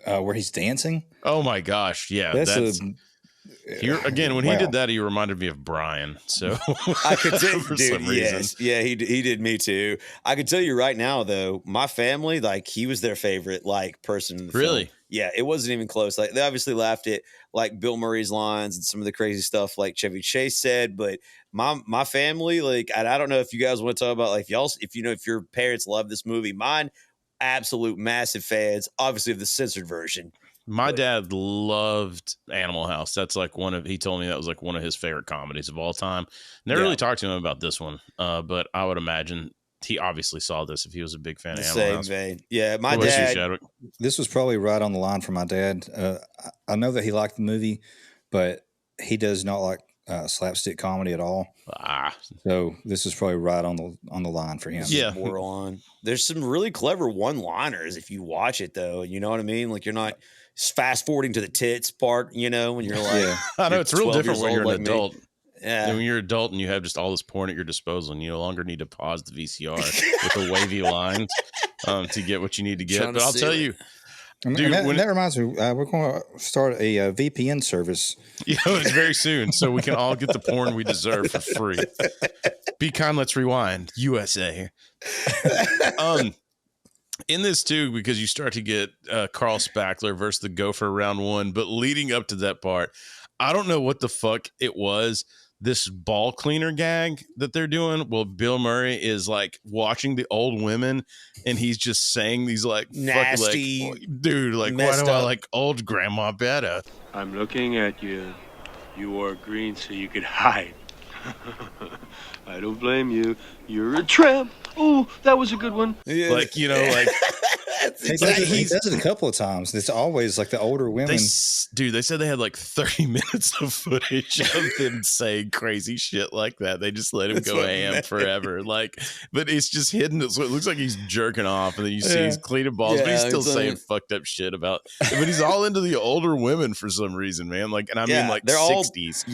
where he's dancing. Oh my gosh, yeah. Again, when he did that, he reminded me of Brian. So I could tell, for dude, some reason. yeah, he did me too. I could tell you right now, though, my family, like, he was their favorite like person in the film. Yeah, it wasn't even close. Like, they obviously laughed at like Bill Murray's lines and some of the crazy stuff like Chevy Chase said, but my family, like, I don't know if you guys want to talk about like if your parents love this movie. Mine, absolute massive fans, obviously, of the censored version. My dad loved Animal House. That's like he told me that was like one of his favorite comedies of all time. Never really talked to him about this one, but I would imagine he obviously saw this if he was a big fan of Animal House. Vein. Yeah, my dad. This was probably right on the line for my dad. I know that he liked the movie, but he does not like slapstick comedy at all. So this is probably right on the line for him. Yeah, more on. There's some really clever one-liners if you watch it, though. You know what I mean? Like, you're not fast forwarding to the tits part, you know, when you're like, I know it's real different when you're an adult. Yeah. And when you're an adult and you have just all this porn at your disposal and you no longer need to pause the VCR with the wavy lines to get what you need to get. But I'll tell you, dude, that reminds me, we're going to start a VPN service. You know, it's very soon, so we can all get the porn we deserve for free. Be kind, let's rewind. USA. In this too, because you start to get Carl Spackler versus the Gopher round one, but leading up to that part, I don't know what the fuck it was. This ball cleaner gag that they're doing. Well, Bill Murray is like watching the old women, and he's just saying these like nasty, fuck, like, dude, like why do I like old grandma better? I'm looking at you. You wore green so you could hide. I don't blame you. You're a tramp. Oh, that was a good one. Yeah. Like, you know, like he does it a couple of times. It's always like the older women. They said they had like 30 minutes of footage of them saying crazy shit like that. They just let him go ham forever. Like, but it's just hidden. So it looks like he's jerking off, and then you see he's cleaning balls, but he's still saying fucked up shit about. But he's all into the older women for some reason, man. Like, and I mean, like they're 60s.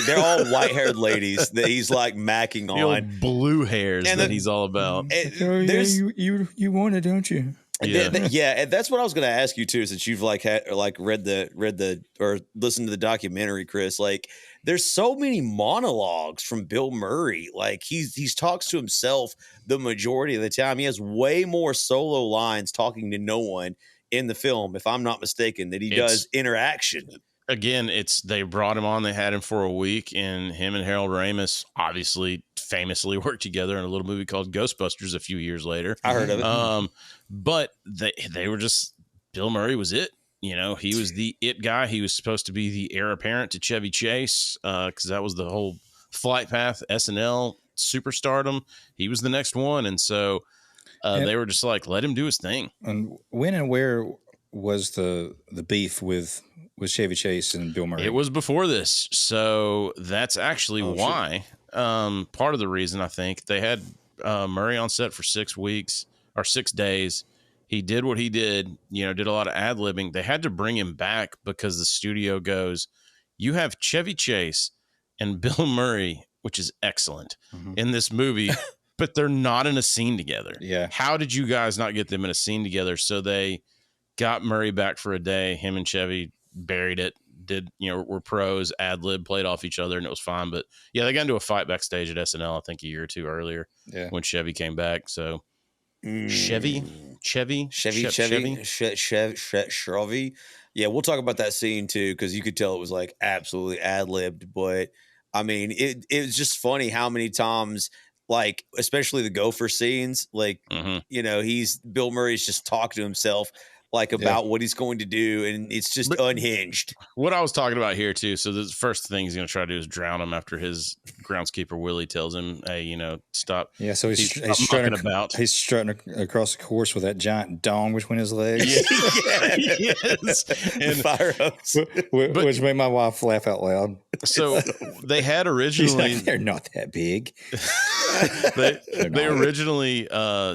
They're all white-haired ladies that he's like macking on. The old blue hairs that he's all about. You want it, don't you? Yeah, and that's what I was going to ask you too, since you've like read the or listened to the documentary, Chris. Like, there's so many monologues from Bill Murray. Like, he's talks to himself the majority of the time. He has way more solo lines talking to no one in the film, if I'm not mistaken, that he does interaction. Again, they brought him on. They had him for a week, and him and Harold Ramis obviously famously worked together in a little movie called Ghostbusters a few years later. I heard of it. But they were just, Bill Murray was it. you know, he was the it guy. He was supposed to be the heir apparent to Chevy Chase because that was the whole flight path, SNL superstardom. He was the next one. And so they were just like, let him do his thing. And when and where was the beef with Chevy Chase and Bill Murray? It was before this. So that's actually why. Part of the reason, I think, they had Murray on set for 6 weeks or 6 days. He did what he did, you know, did a lot of ad-libbing. They had to bring him back because the studio goes, you have Chevy Chase and Bill Murray, which is excellent, in this movie, but they're not in a scene together. Yeah. How did you guys not get them in a scene together? So they got Murray back for a day. Him and Chevy buried it, were pros, ad-lib, played off each other, and it was fine. But yeah, they got into a fight backstage at SNL, I think a year or two earlier when Chevy came back. So Chevy. Yeah, we'll talk about that scene too, because you could tell it was like absolutely ad-libbed. But I mean, it was just funny how many times, like, especially the Gopher scenes, like, you know, Bill Murray's just talking to himself like about what he's going to do, and it's just unhinged. What I was talking about here too. So the first thing he's going to try to do is drown him after his groundskeeper Willie tells him, "Hey, you know, stop." Yeah, so he's strutting about. He's strutting across the course with that giant dong between his legs. Yes, and fire hose, which made my wife laugh out loud. So they had originally they're not that big. they originally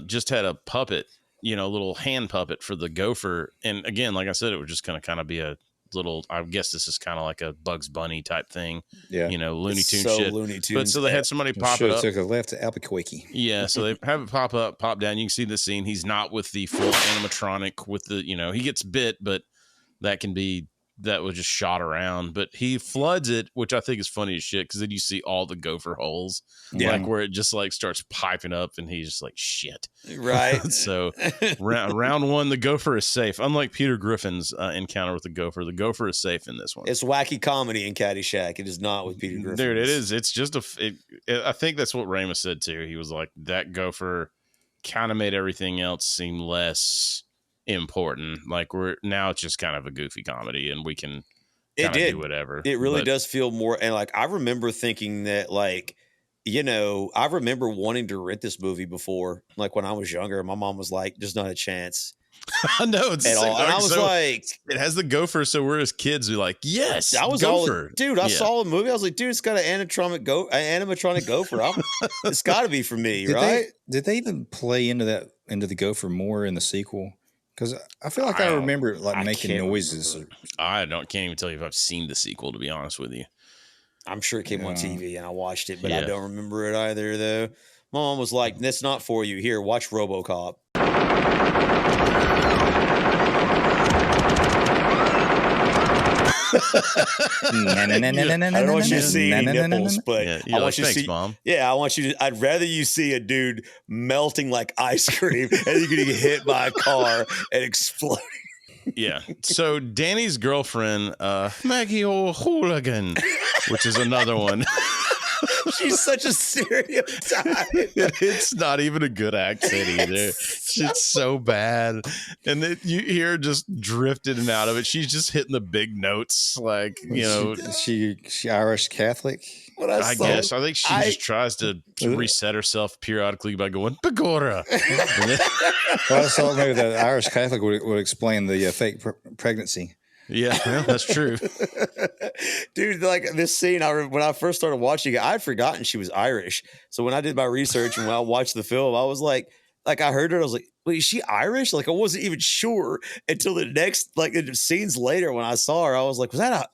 just had a puppet. You know, little hand puppet for the Gopher. And again, like I said, it was just going to kind of be a little, I guess this is kind of like a Bugs Bunny type thing. Yeah. You know, Looney Tunes shit. Looney Tunes. But so they had somebody pop it up. Took a left to Albuquerque. Yeah. So they have it pop up, pop down. You can see the scene. He's not with the full animatronic with the, you know, he gets bit, but that was just shot around, but he floods it, which I think is funny as shit. Cause then you see all the Gopher holes, like where it just like starts piping up and he's just like, shit. Right. So round one, the Gopher is safe. Unlike Peter Griffin's encounter with the Gopher is safe in this one. It's wacky comedy in Caddyshack. It is not with Peter Griffin. Dude, it is. It's just I think that's what Ramis said too. He was like, that Gopher kind of made everything else seem less important. Like now it's just kind of a goofy comedy and we can do whatever. It really does feel more. And like, I remember thinking that, like, you know, I remember wanting to rent this movie before, like when I was younger. My mom was like, there's not a chance. I know it's at all. And I was like, it has the Gopher. So we're as kids, we're like, yes, I was Gopher. I saw a movie. I was like, dude, it's got an animatronic Gopher. It's got to be for me, right? Did they even play into the Gopher more in the sequel? Because I feel like I remember it like making noises. Can't even tell you if I've seen the sequel, to be honest with you. I'm sure it came on TV and I watched it, but I don't remember it either, though. Mom was like, that's not for you. Here, watch RoboCop. I don't want you to see any nipples, but I want you to see. Mom. Yeah, I want you to. I'd rather you see a dude melting like ice cream and you're getting hit by a car and exploding. Yeah. So Danny's girlfriend, Maggie O'Hooligan, which is another one. She's such a stereotype. It's not even a good accent either. It's so bad. And then you hear her just drifted and out of it. She's just hitting the big notes, like, you know. She Irish Catholic? I guess. I think she just tries to reset herself periodically by going, Begorra. Well, I thought maybe the Irish Catholic would explain the fake pregnancy. Yeah, well, that's true. Dude, like this scene, when I first started watching it, I'd forgotten she was Irish. So when I did my research and when I watched the film, I was like I heard her, I was like, wait, is she Irish? Like, I wasn't even sure until the next, like, scenes later when I saw her, I was like, was that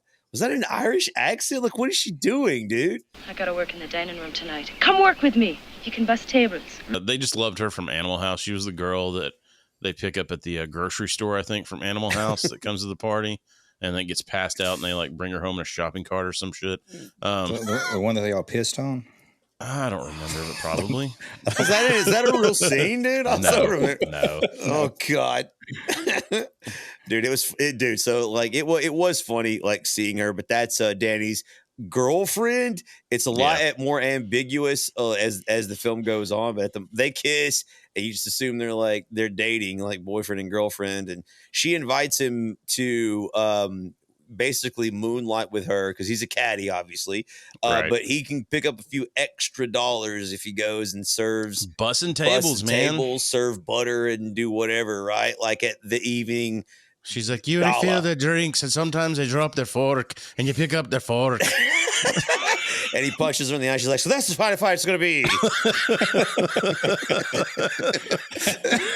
an Irish accent? Like, what is she doing, dude? I gotta work in the dining room tonight. Come work with me. You can bust tables. They just loved her from Animal House. She was the girl that they pick up at the grocery store, I think, from Animal House that comes to the party and then gets passed out and they like bring her home in a shopping cart or some shit. The one that they all pissed on? I don't remember, but probably. Is that a real scene, dude? I don't remember. No. Oh God. Dude, dude. So like it was funny, like seeing her, but that's Danny's girlfriend. It's a lot more ambiguous as the film goes on. But they kiss, and you just assume they're dating, like boyfriend and girlfriend. And she invites him to basically moonlight with her because he's a caddy, obviously. But he can pick up a few extra dollars if he goes and serves bussing tables, serve butter and do whatever, right? Like at the evening. She's like, you refill their drinks, and sometimes they drop their fork, and you pick up their fork. And he punches her in the eye. She's like, so that's the kind of fight it's going to be.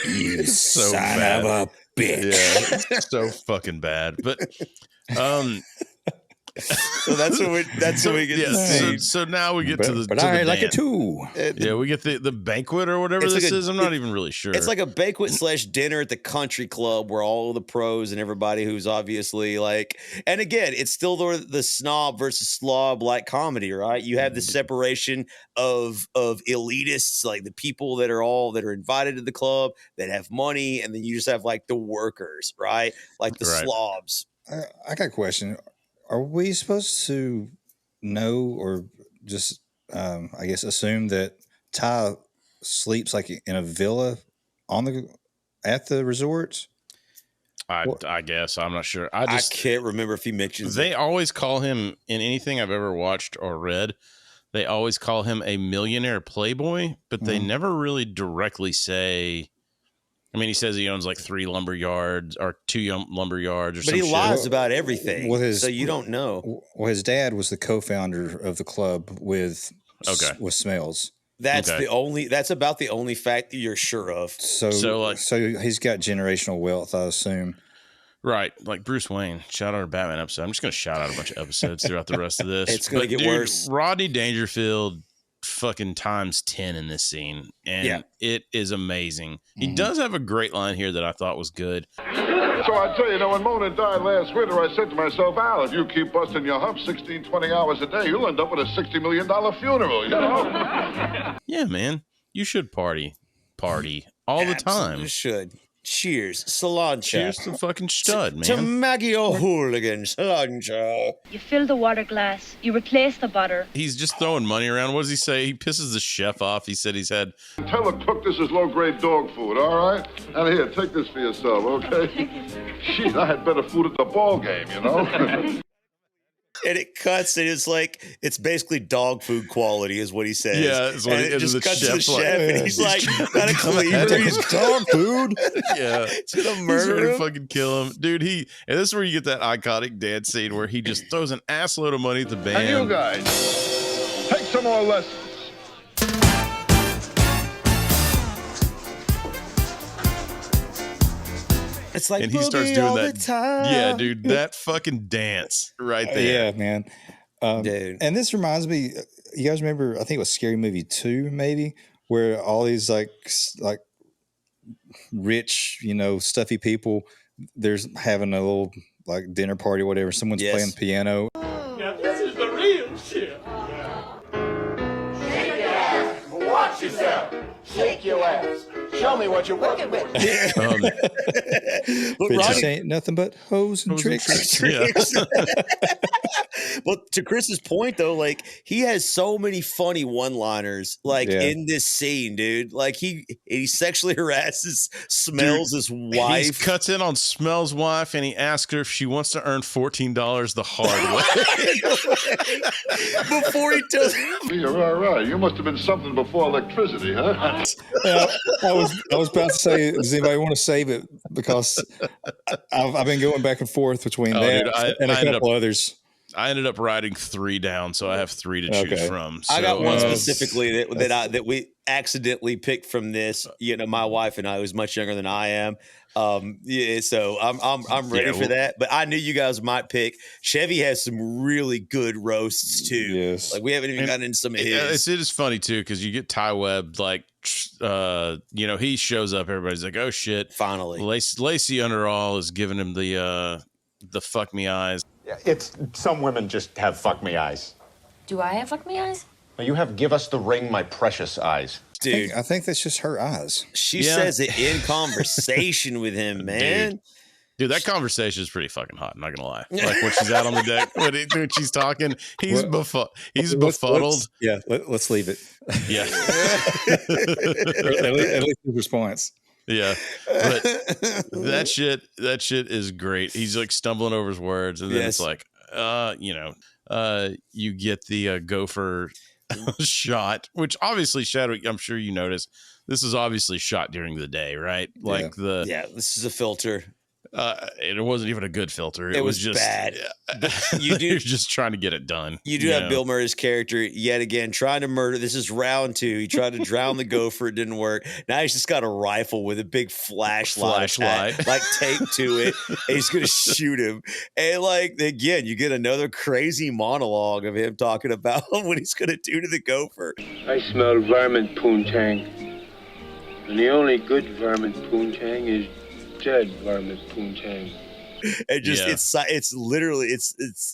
You son of a bitch. Yeah, it's so fucking bad. But so that's what we get to see. So now we get to the But to I the like it dance. too. Yeah, we get the banquet or whatever this is. I'm not even really sure. It's like a banquet / dinner at the country club where all the pros and everybody who's obviously like, and again, it's still the snob versus slob like comedy, right? You have the separation of elitists, like the people that are invited to the club that have money, and then you just have like the workers, right? Like the slobs. I got a question. Are we supposed to know or just, I guess, assume that Ty sleeps like in a villa at the resorts? I guess. I'm not sure. I can't remember if he mentions They always call him, in anything I've ever watched or read, they always call him a millionaire playboy, but they never really directly say. I mean, he says he owns like 3 lumber yards or 2 lumber yards or something. But he lies about everything, so you don't know. Well, his dad was the co-founder of the club with Smales. That's that's about the only fact that you're sure of. So he's got generational wealth, I assume. Right, like Bruce Wayne. Shout out our Batman episode. I'm just going to shout out a bunch of episodes throughout the rest of this. It's going to get worse. Rodney Dangerfield fucking times 10 in this scene, and it is amazing. He does have a great line here that I thought was good. So I tell you, when Mona died last winter, I said to myself, Al, if you keep busting your hump 16, 20 hours a day, you'll end up with a $60 million funeral, you know? Yeah, man. You should party all the time. You should. Cheers. Cilantro. Cheers to fucking stud, man. To Maggie O'Hooligan. Cilantro. You fill the water glass. You replace the butter. He's just throwing money around. What does he say? He pisses the chef off. He said he's had... Tell the cook this is low-grade dog food, all right? And here, take this for yourself, okay? Shit, I had better food at the ball game, you know? And it cuts, and it's like, it's basically dog food quality, is what he says. Yeah, it's what it just cuts to the chef, and he's like, got a That's cleaver. dog food. Yeah. It's gonna He's murder ready to him. fucking kill him. Dude, and this is where you get that iconic dance scene where he just throws an assload of money at the band. And you guys, take some more lessons. It's like, and he starts doing that. Yeah, dude, that fucking dance right there. Yeah, man. Dude. And this reminds me, you guys remember, I think it was Scary Movie 2, maybe, where all these like rich, stuffy people, there's having a little like dinner party or whatever. Someone's playing piano. Now this is the real shit. Shake your ass. Watch yourself. Shake your ass. Show me what you're working with. But Bitches ain't nothing but hoes and tricks. Well, to Chris's point, though, like, he has so many funny one-liners, like, in this scene, dude. Like, he sexually harasses Smales' wife. He cuts in on Smales' wife, and he asks her if she wants to earn $14 the hard way. Before he does. You're all right. You must have been something before electricity, huh? I was about to say, does anybody want to save it? Because I've been going back and forth between that and a couple others. I ended up writing 3 down, so I have 3 to choose from. So, I got one specifically that we accidentally picked from this. My wife and I, who's much younger than I am. So I'm ready for that. But I knew you guys might pick. Chevy has some really good roasts too. Yes, like we haven't even gotten into some of his. It is funny too because you get Ty Webb like. He shows up. Everybody's like, "Oh shit!" Finally, Lacey Underall is giving him the fuck me eyes. Yeah, it's some women just have fuck me eyes. Do I have fuck me eyes? You have give us the ring, my precious eyes. Dude, I think that's just her eyes. She says it in conversation with him, man. Dude. Dude, that conversation is pretty fucking hot. I'm not gonna lie. Like when she's out on the deck, when she's talking, he's befuddled. Let's leave it. Yeah, at least his response. Yeah, but that shit is great. He's like stumbling over his words, and then it's like, you get the Gopher shot, which obviously, Chadwick, I'm sure you noticed, this is obviously shot during the day, right? Like this is a filter. It wasn't even a good filter. It was just bad. You're just trying to get it done. You do have Bill Murray's character yet again trying to murder. This is round 2. He tried to drown the Gopher. It didn't work. Now he's just got a rifle with a big flashlight like taped to it. And he's going to shoot him. And like, again, you get another crazy monologue of him talking about what he's going to do to the Gopher. I smell varmint poontang. And the only good varmint poontang is dead varmint poontang. And just it's literally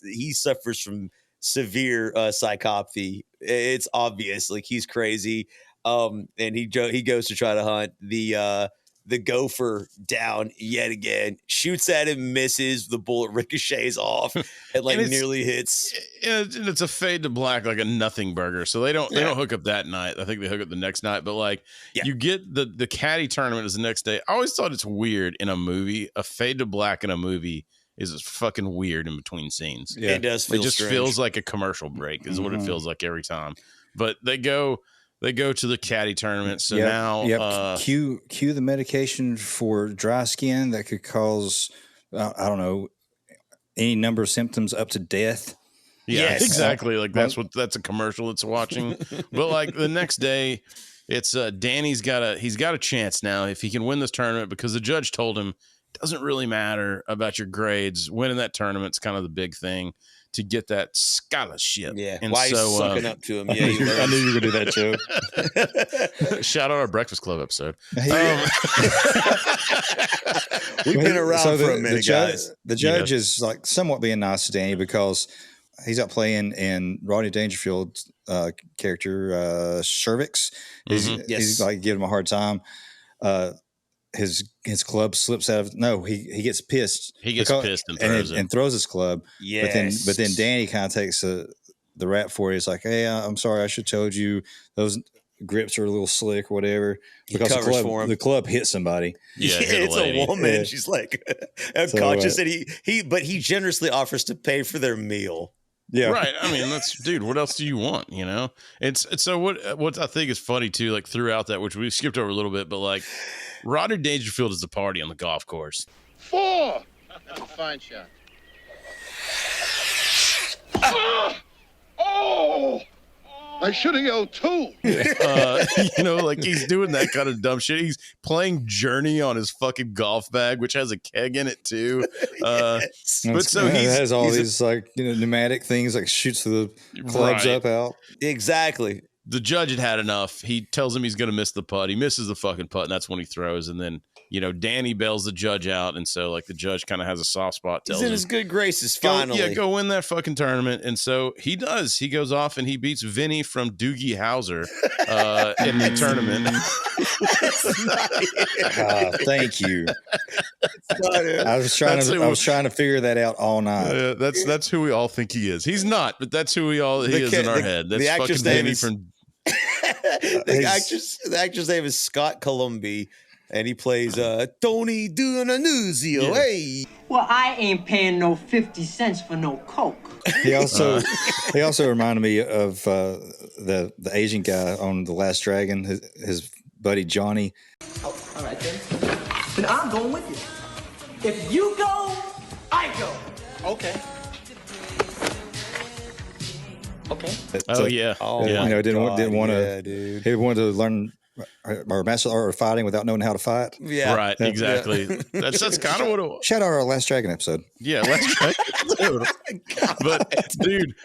he suffers from severe psychopathy. It's obvious, like he's crazy. And he goes to try to hunt the Gopher down yet again, shoots at him, misses, the bullet ricochets off and nearly hits. And it's a fade to black, like a nothing burger. So they don't hook up that night. I think they hook up the next night, but you get the Caddy Tournament is the next day. I always thought it's weird in a movie, a fade to black in a movie is fucking weird in between scenes. Yeah. It does feel strange. Feels like a commercial break is what it feels like every time. But they go to the Caddy Tournament. So now cue the medication for dry skin that could cause I don't know, any number of symptoms up to death. Yeah, exactly. Like that's a commercial it's watching. But like the next day, it's Danny's got a chance now if he can win this tournament, because the judge told him it doesn't really matter about your grades. Winning that tournament's kind of the big thing to get that scholarship. Yeah, and why he's sucking up to him. Yeah, I knew you were going to do that joke. Shout out our Breakfast Club episode. We've been around for a minute, guys. The judge is like somewhat being nice to Danny because he's out playing in Rodney Dangerfield's character, Cervix. He's like giving him a hard time. His club slips out of he gets pissed. He gets pissed and throws it. And throws his club. Yes. But then Danny kind of takes the rap for it. He's like, hey, I'm sorry, I should have told you those grips are a little slick or whatever. Because the club hit somebody. Yeah, it's a woman. Yeah. She's like unconscious, and he generously offers to pay for their meal. Yeah. Right. I mean, dude, what else do you want? You know, it's so what I think is funny too, like throughout that, which we skipped over a little bit, but like Rodney Dangerfield is the party on the golf course. 4. That's a fine shot. Oh! I should have yelled 2. Like he's doing that kind of dumb shit. He's playing Journey on his fucking golf bag, which has a keg in it too. Yes. But so it has all these pneumatic things, like shoots the clubs up out. Exactly. The judge had enough. He tells him he's going to miss the putt. He misses the fucking putt, and that's when he throws. And then, Danny bails the judge out. And so, like, the judge kind of has a soft spot. He's in his good graces, finally. Go win that fucking tournament. And so he does. He goes off and he beats Vinny from Doogie Howser in the tournament. Thank you. I was trying to figure that out all night. That's who we all think he is. He's not, but that's who he is in our head. That's fucking Vinny from. The actor's name is Scott Columby, and he plays Tony D'Annunzio. Yeah. Hey. Well, I ain't paying no 50 cents for no Coke. He also reminded me of the Asian guy on The Last Dragon, his buddy Johnny. Oh, all right then. Then I'm going with you. If you go, I go. Okay. Okay. Didn't want to. Dude. He wanted to learn or master art of fighting without knowing how to fight. Yeah, right. Exactly. Yeah. That's kind of what it was. Shout out our Last Dragon episode. Yeah, Last Dragon. But dude,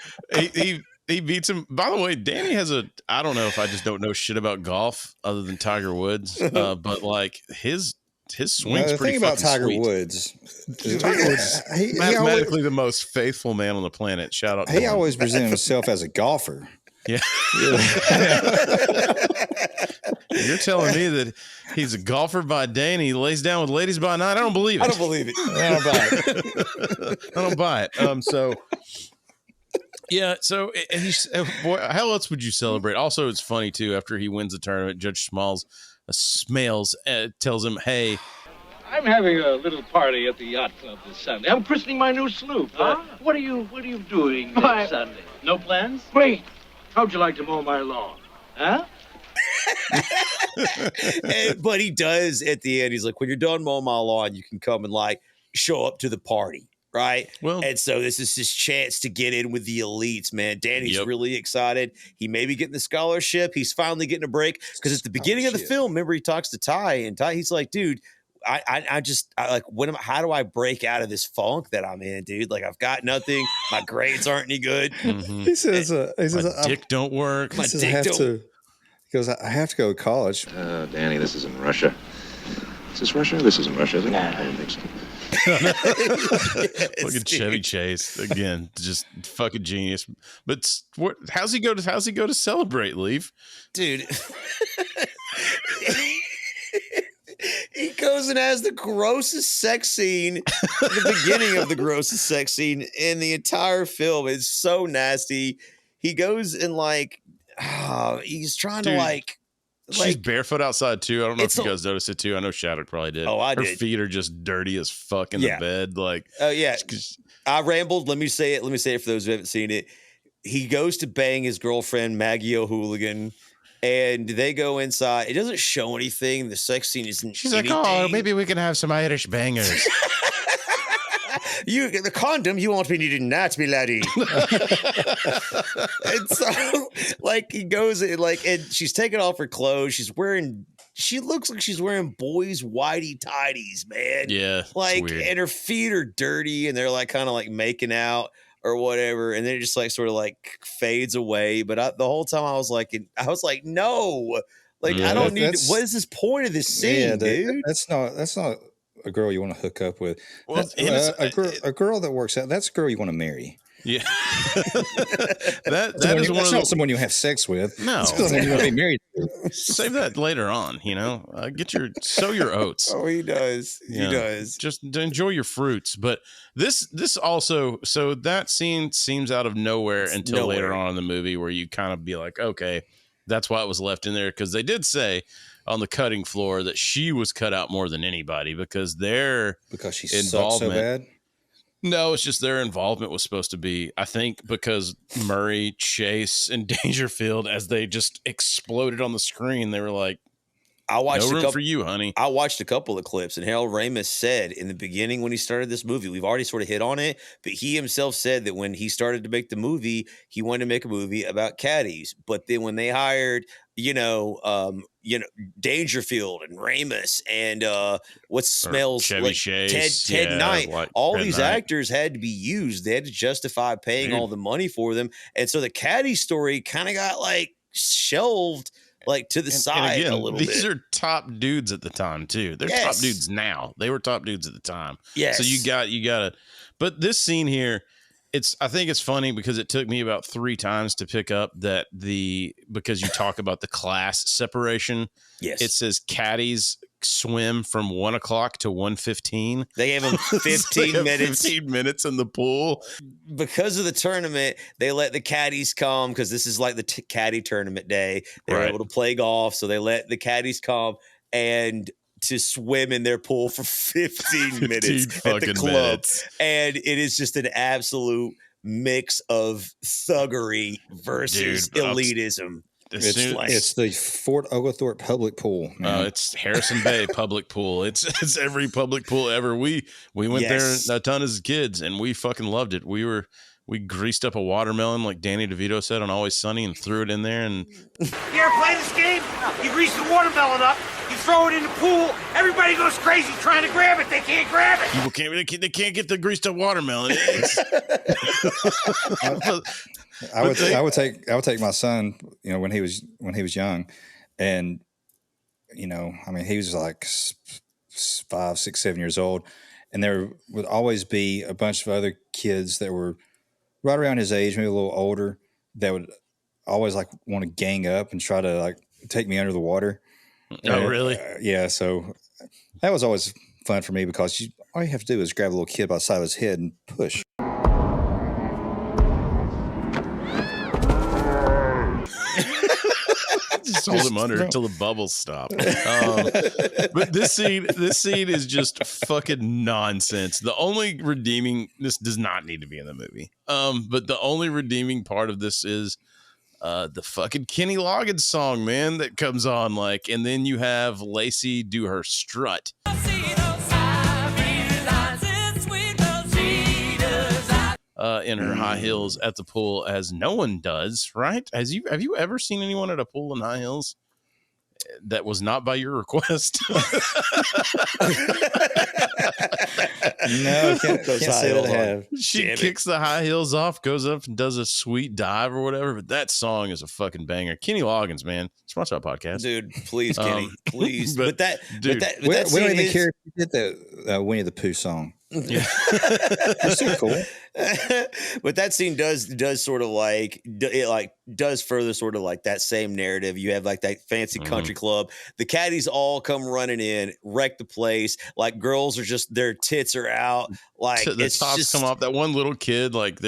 he beats him. By the way, Danny has I don't know if I just don't know shit about golf other than Tiger Woods, but like his swing's pretty fucking about Tiger sweet. Woods. Tiger Woods is mathematically the most faithful man on the planet. Shout out. He always presented himself as a golfer. Yeah. You're telling me that He's a golfer by day and he lays down with ladies by night. I don't believe it. I don't believe it. I don't buy it. I don't buy it. So yeah, so he's boy, how else would you celebrate? Also, it's funny too. After he wins the tournament, Judge Smales tells him, "Hey, I'm having a little party at the yacht club this Sunday. I'm christening my new sloop. What are you doing this Sunday? No plans? Great. How'd you like to mow my lawn? Huh? But he does at the end. He's like, when you're done mowing my lawn, you can come and like show up to the party. Right. Well, and so this is his chance to get in with the elites, man. Danny's really excited. He may be getting the scholarship. He's finally getting a break because at the beginning of the film, remember, he talks to Ty, and Ty, he's like, dude, I like, how do I break out of this funk that I'm in, dude? Like, I've got nothing. My grades aren't any good. Mm-hmm. He says, my dick don't work. He says, he goes, I have to go to college. Danny, this isn't Russia. Is this Russia? This isn't Russia, is it? Nah. I don't think so. Fucking Chevy Chase again, just fucking genius. But how's he go to celebrate, Leaf? Dude. He goes and has the grossest sex scene, the beginning of the grossest sex scene in the entire film. It's so nasty. He goes and like, he's trying to like. She's barefoot outside too. I don't know if you guys noticed it too. I know Shattuck probably did. Oh, I did. Her feet are just dirty as fuck in the bed. Like, oh yeah. I rambled. Let me say it for those who haven't seen it. He goes to bang his girlfriend Maggie O'Hooligan, and they go inside. It doesn't show anything. The sex scene isn't. She's anything. Like, oh, maybe we can have some Irish bangers. The condom you won't be needing that, me laddie. And so, like, he goes in, like, and she's taking off her clothes. She looks like she's wearing boys' whitey tidies, man. Yeah, like, and her feet are dirty, and they're like kind of like making out or whatever, and then it just like sort of like fades away. But the whole time I was like, no, like I don't need. What is this point of this scene, dude? That's not a girl you want to hook up with. Well, a girl that works out. That's a girl you want to marry. Yeah, that's not someone you have sex with. No, that's someone you want to be married to. Save that later on. You know, sow your oats. Oh, he does. He does. Just enjoy your fruits. But this also, so that scene seems out of nowhere until later on in the movie, where you kind of be like, okay, that's why it was left in there, because they did say on the cutting floor that she was cut out more than anybody because she sucks so bad. No, it's just their involvement was supposed to be, I think, because Murray, Chase, and Dangerfield, as they just exploded on the screen, they were like, I watched no room for you, honey. I watched a couple of clips, and Harold Ramis said in the beginning when he started this movie, we've already sort of hit on it, but he himself said that when he started to make the movie, he wanted to make a movie about caddies. But then when they hired, Dangerfield and Ramis and what's Smales, Chevy Chase, Ted Knight, like all Ted these Knight. Actors had to be used. They had to justify paying all the money for them, and so the caddy story kind of got like shelved. Like to the side and again, a little these bit. are top dudes at the time too. They're top dudes now. They were top dudes at the time. Yes. So you gotta. But this scene here, I think it's funny because it took me about 3 times to pick up that because you talk about the class separation. Yes. It says caddies swim from 1 o'clock to 1:15. They gave them 15 minutes. 15 minutes in the pool. Because of the tournament, they let the caddies come because this is like the caddy tournament day. They were able to play golf, so they let the caddies come and to swim in their pool for 15 minutes at the club. Minutes. And it is just an absolute mix of thuggery versus elitism. It's the Fort Oglethorpe public pool. It's Harrison Bay public pool. It's every public pool ever. We went there a ton as kids, and we fucking loved it. We greased up a watermelon like Danny DeVito said on Always Sunny and threw it in there. And you ever play this game? You grease the watermelon up, you throw it in the pool, everybody goes crazy trying to grab it. They can't grab it. People can't get the greased up watermelon. I would take my son, when he was young, and he was like 5, 6, 7 years old, and there would always be a bunch of other kids that were right around his age, maybe a little older, that would always like want to gang up and try to like take me under the water. Oh, really? Yeah. So that was always fun for me because all you have to do is grab a little kid by the side of his head and push. Just hold him under until the bubbles stop. But this scene is just fucking nonsense. The only redeeming, this does not need to be in the movie. But the only redeeming part of this is the fucking Kenny Loggins song, man, that comes on, like, and then you have Lacey do her strut. In her high heels at the pool, as no one does, right? Have you ever seen anyone at a pool in high heels that was not by your request? No, can't say that I have. She kicks the high heels off, goes up and does a sweet dive or whatever. But that song is a fucking banger. Kenny Loggins, man, sponsor our podcast, dude. Please, Kenny, please. We don't even care if you did the Winnie the Pooh song. Yeah, that's so cool. But that scene does sort of like it, like does further sort of like that same narrative. You have like that fancy country club. The caddies all come running in, wreck the place. Like girls are just, their tits are out. Like the tops come off. That one little kid, like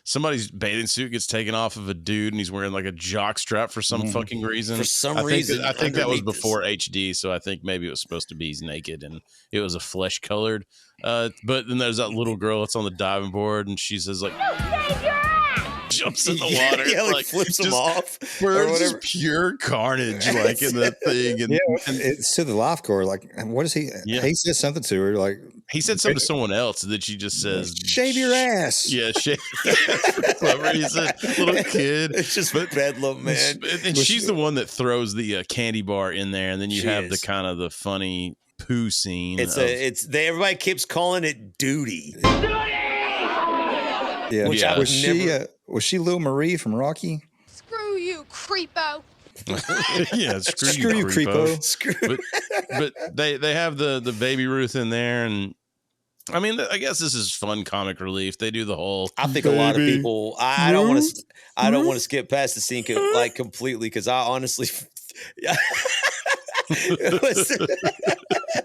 somebody's bathing suit gets taken off of a dude, and he's wearing like a jock strap for some fucking reason. For some reason, I think that was before HD, so I think maybe it was supposed to be he's naked and it was a flesh colored. But then there's that little girl that's on the diving board, and she says like, jumps in the water, like flips them off. Where it's just pure carnage, like in that thing. And it's to the lifeguard. Like, what is he? Yeah. He said something to her. Like, he said something to someone else that she just says, "Shave your ass." Yeah, shave. For some reason, little kid. It's just bedlam, man. And she's the one that throws the candy bar in there, and then you have the kind of the funny poo scene. Everybody keeps calling it duty. Yeah, was she Lil Marie from Rocky? Screw you, creepo. Yeah, screw you, creepo. But they have the baby Ruth in there, and I mean, I guess this is fun comic relief. They do the whole. I think a lot of people. I don't want to skip past the scene like completely, because I honestly.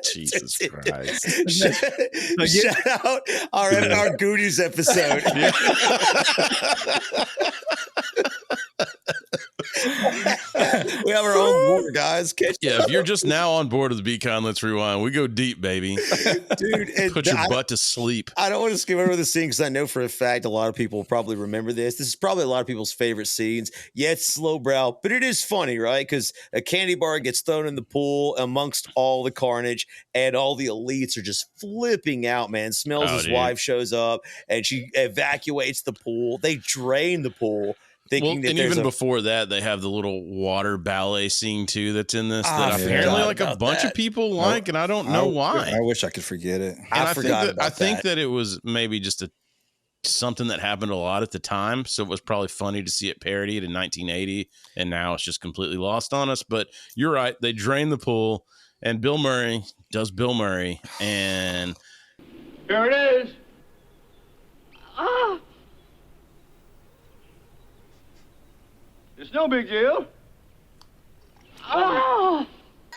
Jesus Christ. Shout out our Goonies episode. We have our own board, guys. If you're just now on board with the BCon, let's rewind. We go deep, baby. Dude, put your butt to sleep. I don't want to skip over the scene because I know for a fact a lot of people will probably remember this. This is probably a lot of people's favorite scenes. Yeah, it's slowbrow, but it is funny, right? Because a candy bar gets thrown in the pool amongst all the carnage, and all the elites are just flipping out, man. Smales' wife shows up, and she evacuates the pool. They drain the pool. And even before that, they have the little water ballet scene too that's in this that apparently like a bunch of people like, and I don't know why. I wish I could forget it. I think that it was maybe just something that happened a lot at the time, so it was probably funny to see it parodied in 1980, and now it's just completely lost on us. But you're right, they drain the pool, and Bill Murray does Bill Murray, and here it is. It's no big deal.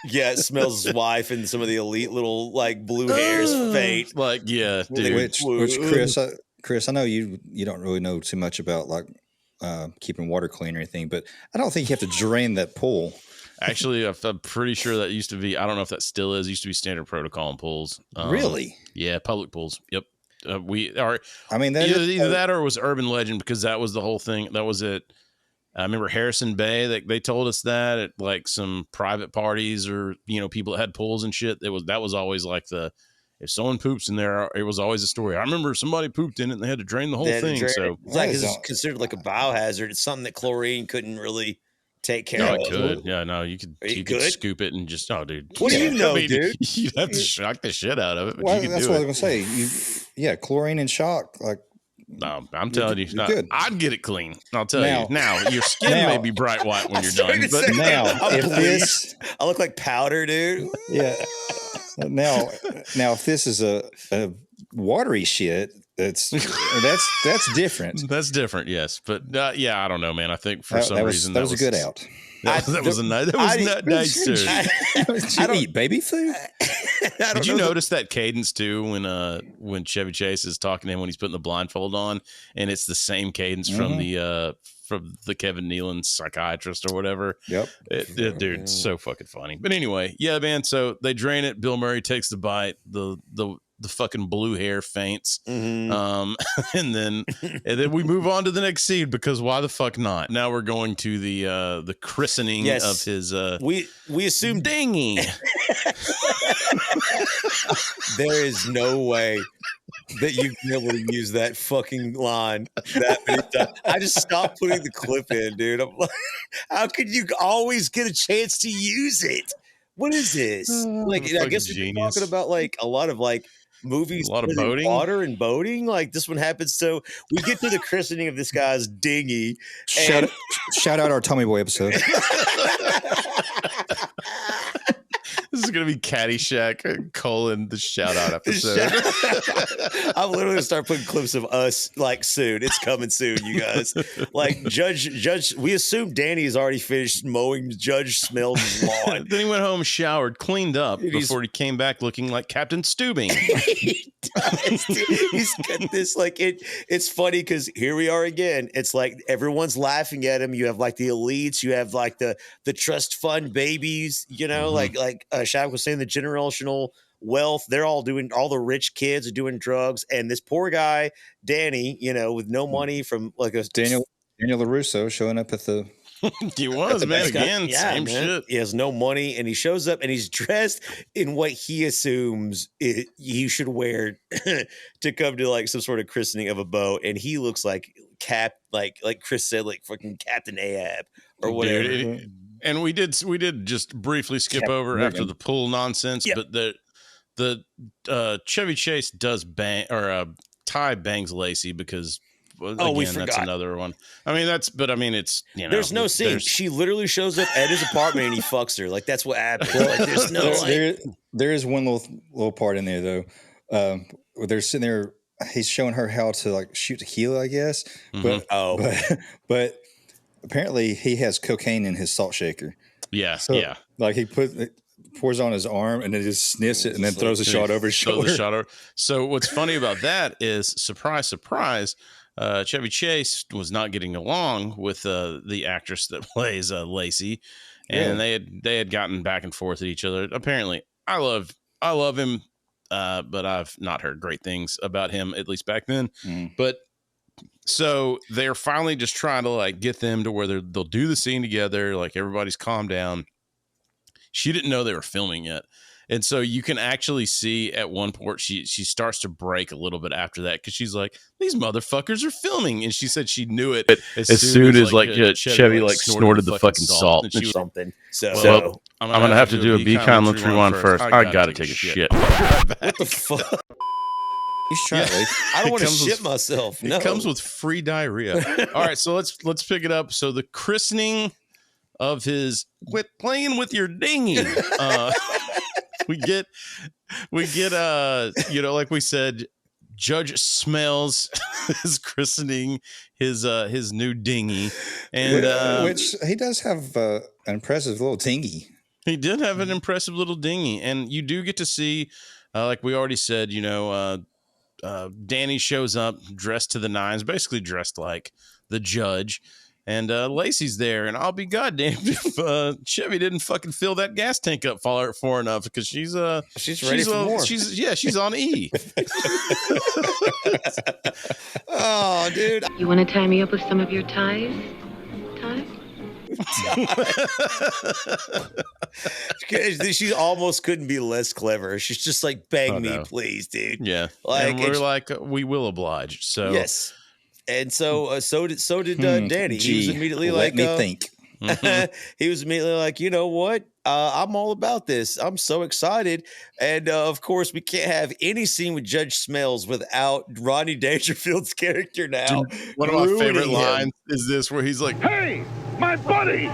Yeah, it smells his wife and some of the elite little like blue hairs fate. Like, yeah, dude. Which Chris, I know you don't really know too much about like keeping water clean or anything, but I don't think you have to drain that pool. Actually, I'm pretty sure that used to be. I don't know if that still is. Used to be standard protocol in pools. Really? Yeah, public pools. Yep. We are. I mean, either that or it was urban legend, because that was the whole thing. That was it. I remember Harrison Bay. They told us that at like some private parties, or people that had pools and shit. That was always like if someone poops in there, it was always a story. I remember somebody pooped in it and they had to drain the whole thing. So it's like it's considered like a biohazard. It's something that chlorine couldn't really take care of. It could. Yeah, no, you could scoop it and just dude. What do you know, dude? You'd have to shock the shit out of it. But well, that's what I was gonna say. Chlorine and shock, like. No, I'm telling you, I'd get it clean. I'll tell you. Now, your skin may be bright white when you're done. But I look like powder, dude. Yeah. Now, if this is a watery shit, that's different. That's different, yes. But I don't know, man. I think for some reason that was a good out. That was not nice, sir. Did you eat baby food? Did you notice that cadence too when Chevy Chase is talking to him when he's putting the blindfold on, and it's the same cadence from the Kevin Nealon psychiatrist or whatever. Yep. Dude, so fucking funny. But anyway, yeah, man. So they drain it. Bill Murray takes the bite. The fucking blue hair faints. And then we move on to the next scene because why the fuck not? Now we're going to the christening of his we assume Dinghy. There is no way that you'd be able to use that fucking line that many times. I just stopped putting the clip in, dude. I'm like, how could you always get a chance to use it? What is this? Like, I guess we're talking about like a lot of like movies, a lot of boating, water and boating. Like this one happens. So we get to the christening of this guy's dinghy. Shout out our Tommy Boy episode. This is going to be Caddyshack : the shout out episode. I'm literally going to start putting clips of us like soon. It's coming soon, you guys. Like Judge, we assume Danny has already finished mowing Judge Smales' lawn. Then he went home, showered, cleaned up before he came back looking like Captain Steubing. He does, dude. He's got this like it's funny because here we are again. It's like everyone's laughing at him. You have like the elites, you have like the trust fund babies, you know, like Shaq was saying, the generational wealth. They're all the rich kids are doing drugs, and this poor guy Danny, you know, with no money from like a Daniel LaRusso showing up at the. He was, man, again, same shit. He has no money, and he shows up, and he's dressed in what he assumes he should wear to come to like some sort of christening of a boat, and he looks like like Chris said, like fucking Captain Ahab or whatever. Dude, and we did just briefly skip over after the pool nonsense, but the Chevy Chase does bang or Ty bangs Lacey because. Well, we forgot. That's another one. I mean, it's, you know. There's no scene. She literally shows up at his apartment and he fucks her. Like, that's what happens. Like, there's no, there is one little part in there, though. Where they're sitting there, he's showing her how to, like, shoot tequila, I guess. But apparently he has cocaine in his salt shaker. Yeah, so, like, he pours on his arm and then just sniffs it and then throws a shot over his shoulder. So what's funny about that is, surprise, surprise, Chevy Chase was not getting along with the actress that plays Lacey, and they had gotten back and forth at each other. Apparently, I love him, but I've not heard great things about him, at least back then. But so they're finally just trying to like get them to where they'll do the scene together. Like everybody's calmed down. She didn't know they were filming yet. And so you can actually see at one point she starts to break a little bit after that because she's like, these motherfuckers are filming. And she said she knew it as soon as like Chevy like snorted the fucking salt. And something. So I'm going to have to do a Be Kind Let's Rewind first. I got to take a shit. What the fuck? I don't want to shit myself. No. It comes with free diarrhea. All right, so let's pick it up. So the christening of his quit playing with your dinghy. We get you know, like we said, Judge Smales is christening his new dinghy, and which he does have an impressive little dinghy. He did have an impressive little dinghy, and you do get to see, like we already said, you know, Danny shows up dressed to the nines, basically dressed like the judge. And Lacey's there, and I'll be goddamned if Chevy didn't fucking fill that gas tank up far enough because she's ready for more. She's on E. Oh, dude! You want to tie me up with some of your ties? She almost couldn't be less clever. She's just like, beg me, please, dude. Yeah, like, and we're like, we will oblige. So yes. And so did Danny. He was immediately like, let me think. He was immediately like, you know what? I'm all about this. I'm so excited. And of course, we can't have any scene with Judge Smales without Rodney Dangerfield's character now. Dude, one of my favorite lines is this, where he's like, "Hey, my buddy.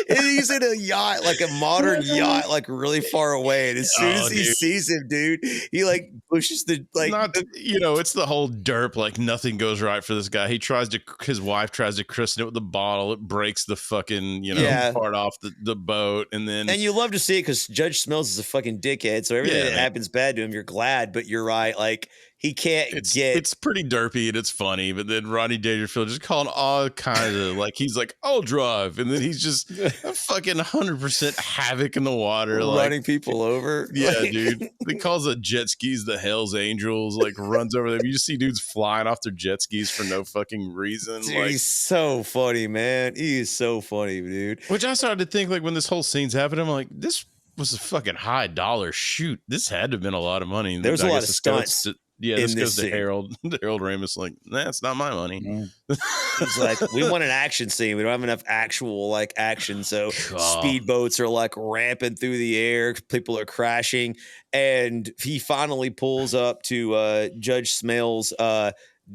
And he's in a yacht, like a modern yacht, like really far away. And as soon as he sees him, dude, he like pushes the like. It's the whole derp. Like nothing goes right for this guy. His wife tries to christen it with the bottle. It breaks the fucking part off the boat, and you love to see it because Judge Smales is a fucking dickhead. So everything that happens bad to him, you're glad, but you're right. Like he can't It's pretty derpy and it's funny, but then Rodney Dangerfield just calling all kinds of like he's like, I'll drive, and then he's just a fucking 100% havoc in the water, running people over. Yeah, dude. He calls the jet skis the Hell's Angels, like runs over them. You just see dudes flying off their jet skis for no fucking reason. Dude, he's so funny, man. He is so funny, dude. Which I started to think like when this whole scene's happening, I'm like, this was a fucking high dollar shoot. This had to have been a lot of money. There was a lot of stunts. This goes to Harold Ramis, like, that's not my money. He's like, we want an action scene. We don't have enough actual like action. So speedboats are like ramping through the air. People are crashing. And he finally pulls up to Judge Smales'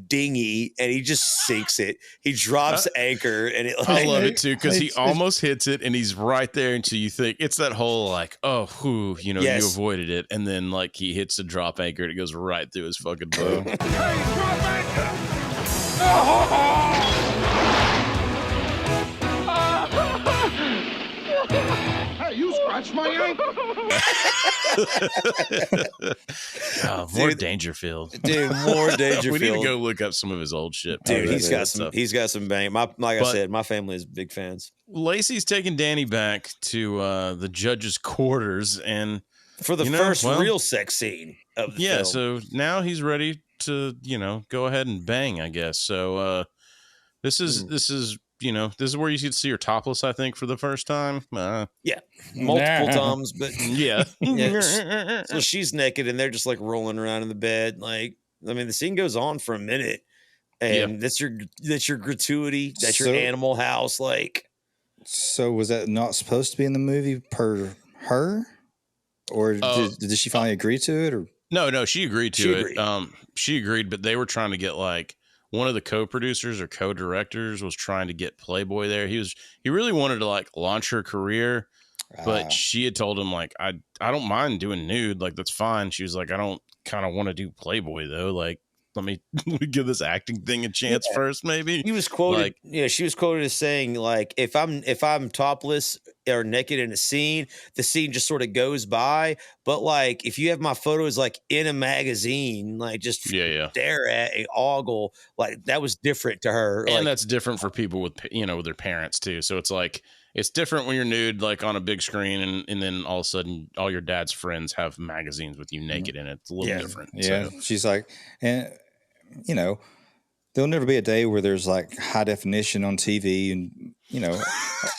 dinghy, and he just sinks it. He drops anchor, and I love it too because he almost hits it, and he's right there until you think it's that whole like, you avoided it, and then like he hits the drop anchor, and it goes right through his fucking boat. Hey, drop anchor! Hey, you scratched my ankle. More Dangerfield, dude. More Dangerfield. We need to go look up some of his old shit, dude. He's got some bang. I said, my family is big fans. Lacey's taking Danny back to the judge's quarters, and for the first real sex scene of the film. So now he's ready to go ahead and bang, I guess. So this is where you see her topless, I think, for the first time. Multiple times, but yeah. So she's naked, and they're just like rolling around in the bed. Like, I mean, the scene goes on for a minute, and that's your gratuity. That's your Animal House. Like, so was that not supposed to be in the movie per her, or did she finally agree to it? Or no, she agreed to it. She agreed, but they were trying to get like. One of the co-producers or co-directors was trying to get Playboy there. He really wanted to like launch her career, but she had told him like, I don't mind doing nude. Like, that's fine. She was like, I don't kind of want to do Playboy though. Like, let me give this acting thing a chance first, maybe. He was quoted. She was quoted as saying like, if I'm topless or naked in a scene, the scene just sort of goes by. But like, if you have my photos like in a magazine, like just stare at a ogle, like that was different to her. And like, that's different for people with with their parents too. So it's like it's different when you're nude, like on a big screen, and then all of a sudden all your dad's friends have magazines with you naked in it. It's a little different. Yeah, so. She's like, and there'll never be a day where there's like high definition on TV, and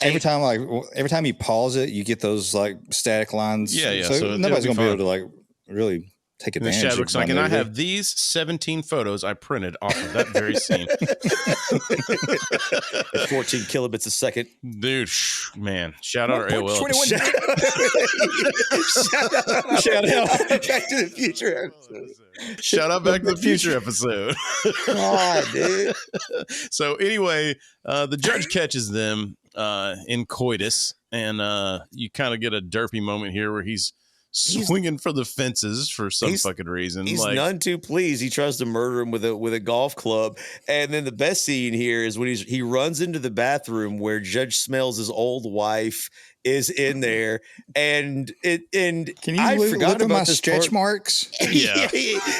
every time you pause it, you get those like static lines. So nobody's gonna be able to like really take advantage. And Chadwick's like, and I have these 17 photos I printed off of that very scene. At 14 kilobits a second, dude. Man, shout out our AOL. 21. Shout out Back to the Future episode. Shout out Back to the Future episode. God, dude. So anyway, the judge catches them in coitus, and you kind of get a derpy moment here where he's swinging for the fences for some fucking reason. He's none too pleased. He tries to murder him with a golf club. And then the best scene here is when he runs into the bathroom where Judge Smales' old wife is in there, and can you I forgot about my this stretch part. marks? Yeah.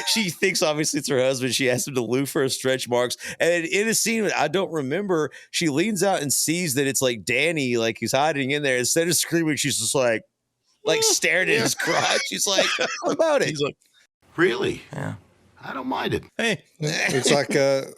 She thinks obviously it's her husband. She asks him to lube for her stretch marks, and in a scene I don't remember, she leans out and sees that it's like Danny, like he's hiding in there. Instead of screaming, she's just like staring at his crotch. She's like, "How about it?" He's like, Really? Yeah. I don't mind it. hey. It's like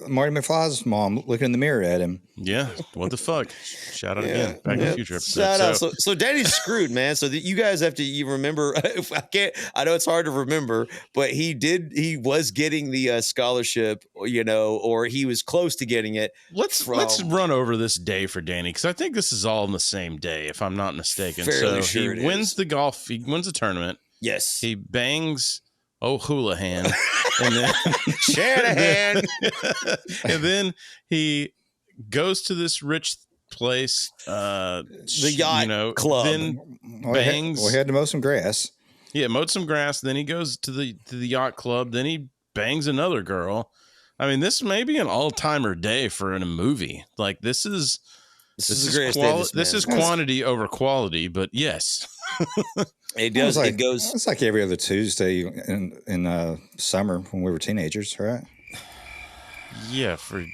Marty McFly's mom looking in the mirror at him. Yeah, what the fuck? Shout out again. Back to the Future episode. Shout out. So Danny's screwed, man. So that you guys have to remember. If I know it's hard to remember, but he was getting the scholarship, or he was close to getting it. Let's run over this day for Danny, because I think this is all in the same day, if I'm not mistaken. Fairly sure he wins the tournament. Yes. He bangs Houlihan. And then Shanahan. And then he goes to this rich place, the yacht club. Then bangs. We had to mow some grass. Yeah, mowed some grass. Then he goes to the yacht club. Then he bangs another girl. I mean, this may be an all-timer day for in a movie. Like this is quantity over quality, but yes. It does. It goes. It's like every other Tuesday in summer when we were teenagers, right? Yeah. For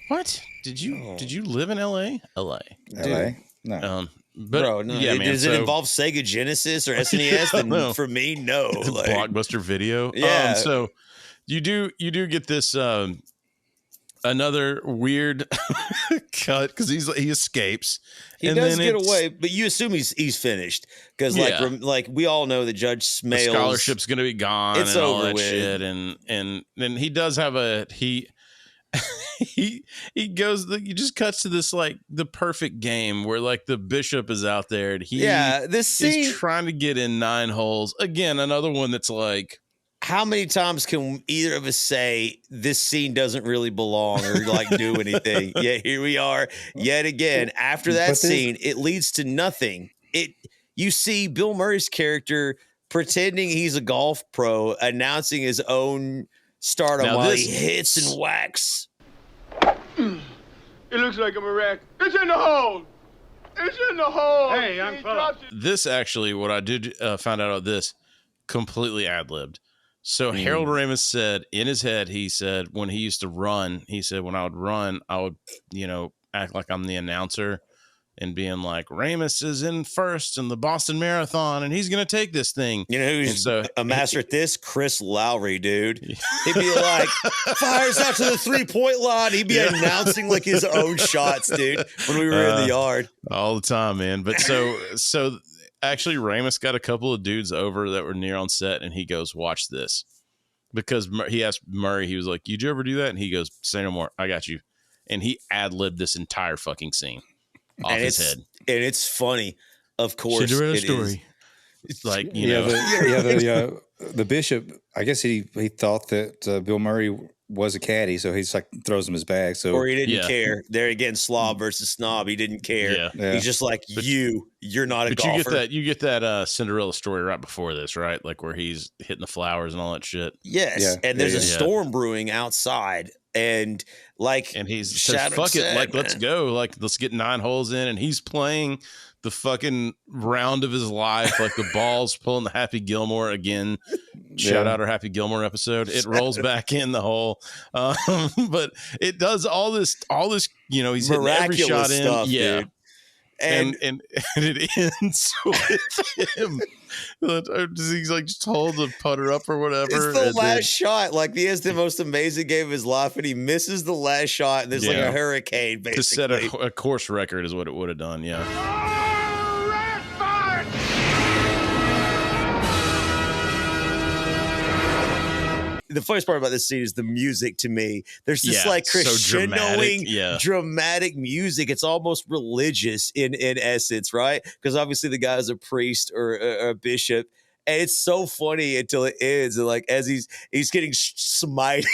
what did you live in L.A.? L.A. No. But bro, no. Yeah, man, does it involve Sega Genesis or SNES? Then no. For me, no. Blockbuster Video. Yeah. So you do get this another weird cut because he escapes. He does get away, but you assume he's finished because like we all know that Judge Smales, the scholarship's going to be gone. It's and all over that with. Shit, and then he does have he just cuts to this like the perfect game where like the bishop is out there and this scene is trying to get in 9 holes again. Another one that's like, how many times can either of us say this scene doesn't really belong or like do anything? Yet here we are yet again. After that scene, it leads to nothing. You see Bill Murray's character pretending he's a golf pro, announcing his own stardom while he hits and whacks. It looks like I'm a wreck. It's in the hole. It's in the hole. Hey, I'm close. This actually, what I did found out of this, completely ad-libbed. So Harold Ramis said in his head, he said when he used to run, he said when I would run, I would, act like I'm the announcer and being like, Ramis is in first in the Boston Marathon and he's going to take this thing. You know who's a master at this? Chris Lowry, dude. He'd be like, fires out to the 3-point line. He'd be announcing like his own shots, dude, when we were in the yard. All the time, man. But so actually, Ramis got a couple of dudes over that were near on set, and he goes, watch this. Because he asked Murray, he was like, "Did you ever do that?" And he goes, "Say no more. I got you." And he ad-libbed this entire fucking scene off his head. And it's funny, of course. Cinderella story. It's like, the bishop, I guess he thought that Bill Murray was a caddy, so he's like throws him his bag. So or he didn't care. There again, slob versus snob. He didn't care. Yeah. He's just like you're not a golfer. But you get that Cinderella story right before this, right? Like where he's hitting the flowers and all that shit. Yes, and there's a storm brewing outside, and he's says, "Fuck it, like let's go, like let's get 9 holes in," and he's playing the fucking round of his life, like the ball's pulling the Happy Gilmore again. Shout out our Happy Gilmore episode. It rolls back in the hole, but it does all this. He's hitting every shot stuff, in, dude. And it ends with him. He's like just hold the putter up or whatever. It's the last shot. Like he has the most amazing game of his life, and he misses the last shot. And there's like a hurricane, basically. To set a course record is what it would have done. Yeah. The funniest part about this scene is the music to me. There's this crescendoing, dramatic music. It's almost religious in essence, right? Because obviously the guy's a priest or a bishop. And it's so funny until it ends. And like as he's getting smited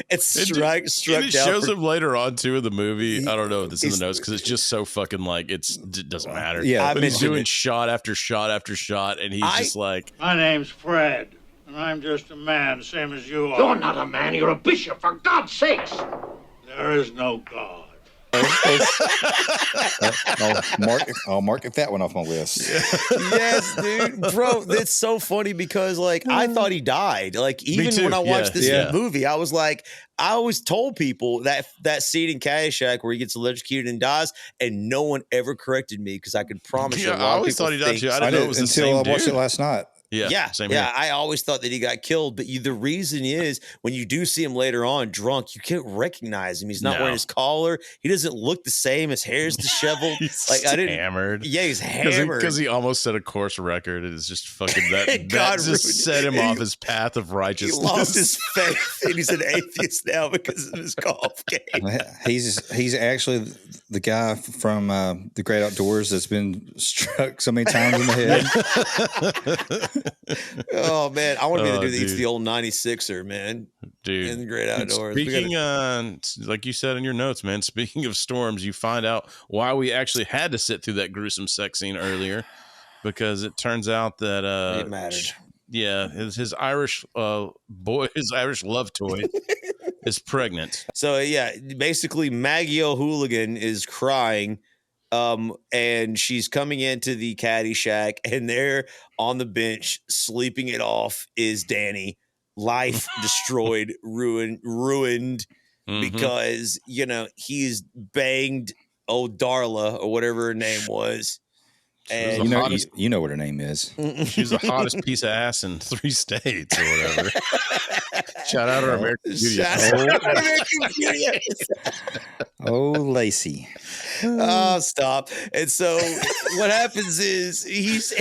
and struck down. It shows him later on too in the movie. I don't know if it's in the notes because it's just so fucking like it doesn't matter. Yeah, but he's doing shot after shot after shot, and he's just like, my name's Fred. And I'm just a man, same as you are. You're not a man, you're a bishop, for God's sakes. There is no God. I'll mark that one off my list. Yes, dude. Bro, that's so funny because like I thought he died. Like even when I watched this movie, I was like, I always told people that scene in Caddyshack where he gets electrocuted and dies, and no one ever corrected me because I could promise you. I always thought he died too. I didn't know it was until I watched it last night. Yeah. Same here. I always thought that he got killed, but the reason is when you do see him later on drunk, you can't recognize him. He's not wearing his collar. He doesn't look the same. His hair's disheveled. He's hammered. Yeah, he's hammered because he almost set a course record. It is just fucking that just set him off his path of righteousness. He lost his faith, and he's an atheist now because of his golf game. He's actually the guy from The Great Outdoors that's been struck so many times in the head. Oh man, I want to be the dude that eats the old 96er, man. Dude, in The Great Outdoors. Speaking, like you said in your notes, man. Speaking of storms, you find out why we actually had to sit through that gruesome sex scene earlier, because it turns out that it mattered. Yeah, his Irish his Irish love toy is pregnant. So yeah, basically Maggie O'Hooligan is crying, and she's coming into the Caddyshack, and there on the bench sleeping it off is Danny. Life destroyed, ruined, because he's banged old Darla or whatever her name was. And you know what her name is. She's the hottest piece of ass in 3 states or whatever. Shout out to our American Beauty. Oh, Lacey. Oh, stop. And so what happens is he's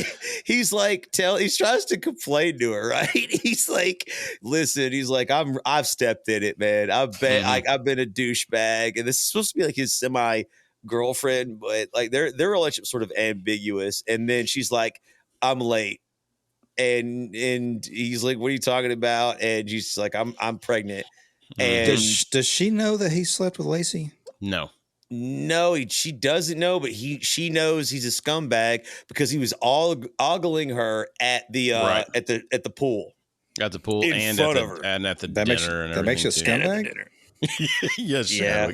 like, he tries to complain to her, right? He's like, listen, he's like, I've stepped in it, man. I've been a douchebag. And this is supposed to be like his semi-girlfriend, but like their relationship's sort of ambiguous. And then she's like, I'm late. And he's like, what are you talking about? And she's like, I'm pregnant. And does she know that he slept with Lacey? No, she doesn't know, but she knows he's a scumbag because he was ogling her at the at the pool. At the pool in and front at of her. And at the that dinner. That makes you a scumbag? Yes, yeah.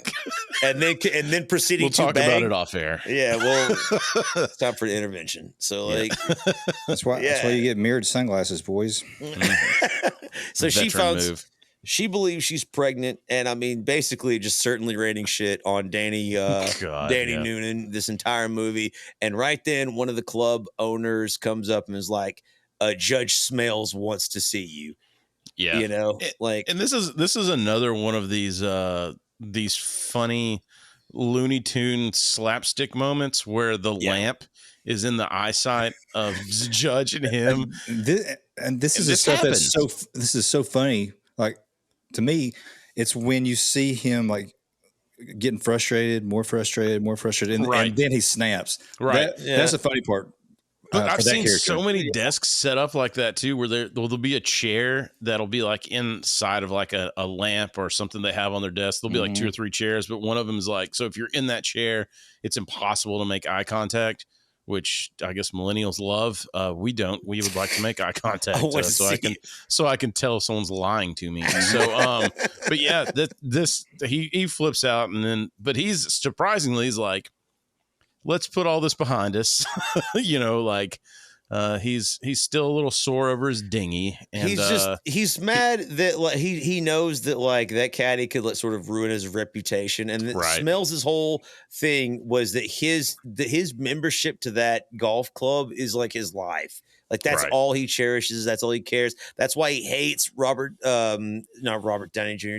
and then proceeding we'll to talk bang. about it off air. Yeah, well, it's time for the intervention. So like, that's why you get mirrored sunglasses, boys. So she believes she's pregnant, and I mean, basically, just certainly raining shit on Danny Noonan this entire movie. And right then, one of the club owners comes up and is like, "Judge Smales wants to see you." Yeah, and this is another one of these funny Looney Tune slapstick moments where the lamp is in the eyesight of Judge and him, and this is stuff that's this is so funny. Like, to me, it's when you see him like getting more frustrated, and then he snaps. Right, that's the funny part. But I've seen so many desks set up like that too, where there'll be a chair that'll be like inside of like a lamp or something they have on their desk. There'll be like 2 or 3 chairs, but one of them is like, so if you're in that chair, it's impossible to make eye contact, which I guess millennials love. We don't. We would like to make eye contact so I can tell if someone's lying to me. So, but yeah, he flips out, but he's surprisingly like, let's put all this behind us. He's still a little sore over his dinghy, and he's mad that like he knows that like that caddy could sort of ruin his reputation, and Smales' whole thing was that his membership to that golf club is like his life. Like that's all he cherishes. That's all he cares. That's why he hates not Robert Downey Jr.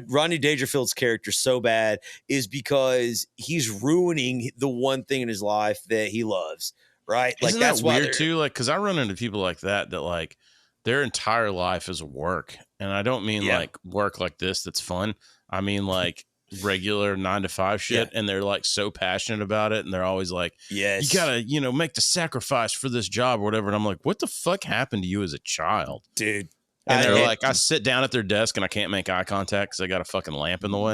Rodney Dangerfield's character so bad is because he's ruining the one thing in his life that he loves. Right? Isn't that's that weird too? Like, because I run into people like that like their entire life is work, and I don't mean like work like this that's fun. I mean like regular 9-to-5 shit, and they're like so passionate about it, and they're always like, you gotta make the sacrifice for this job or whatever. And I'm like, what the fuck happened to you as a child, dude? And they're like, I sit down at their desk and I can't make eye contact because I got a fucking lamp in the way.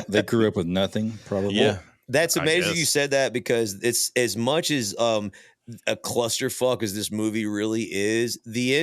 They grew up with nothing, probably. Yeah. That's amazing you said that, because it's as much as a clusterfuck as this movie really is. The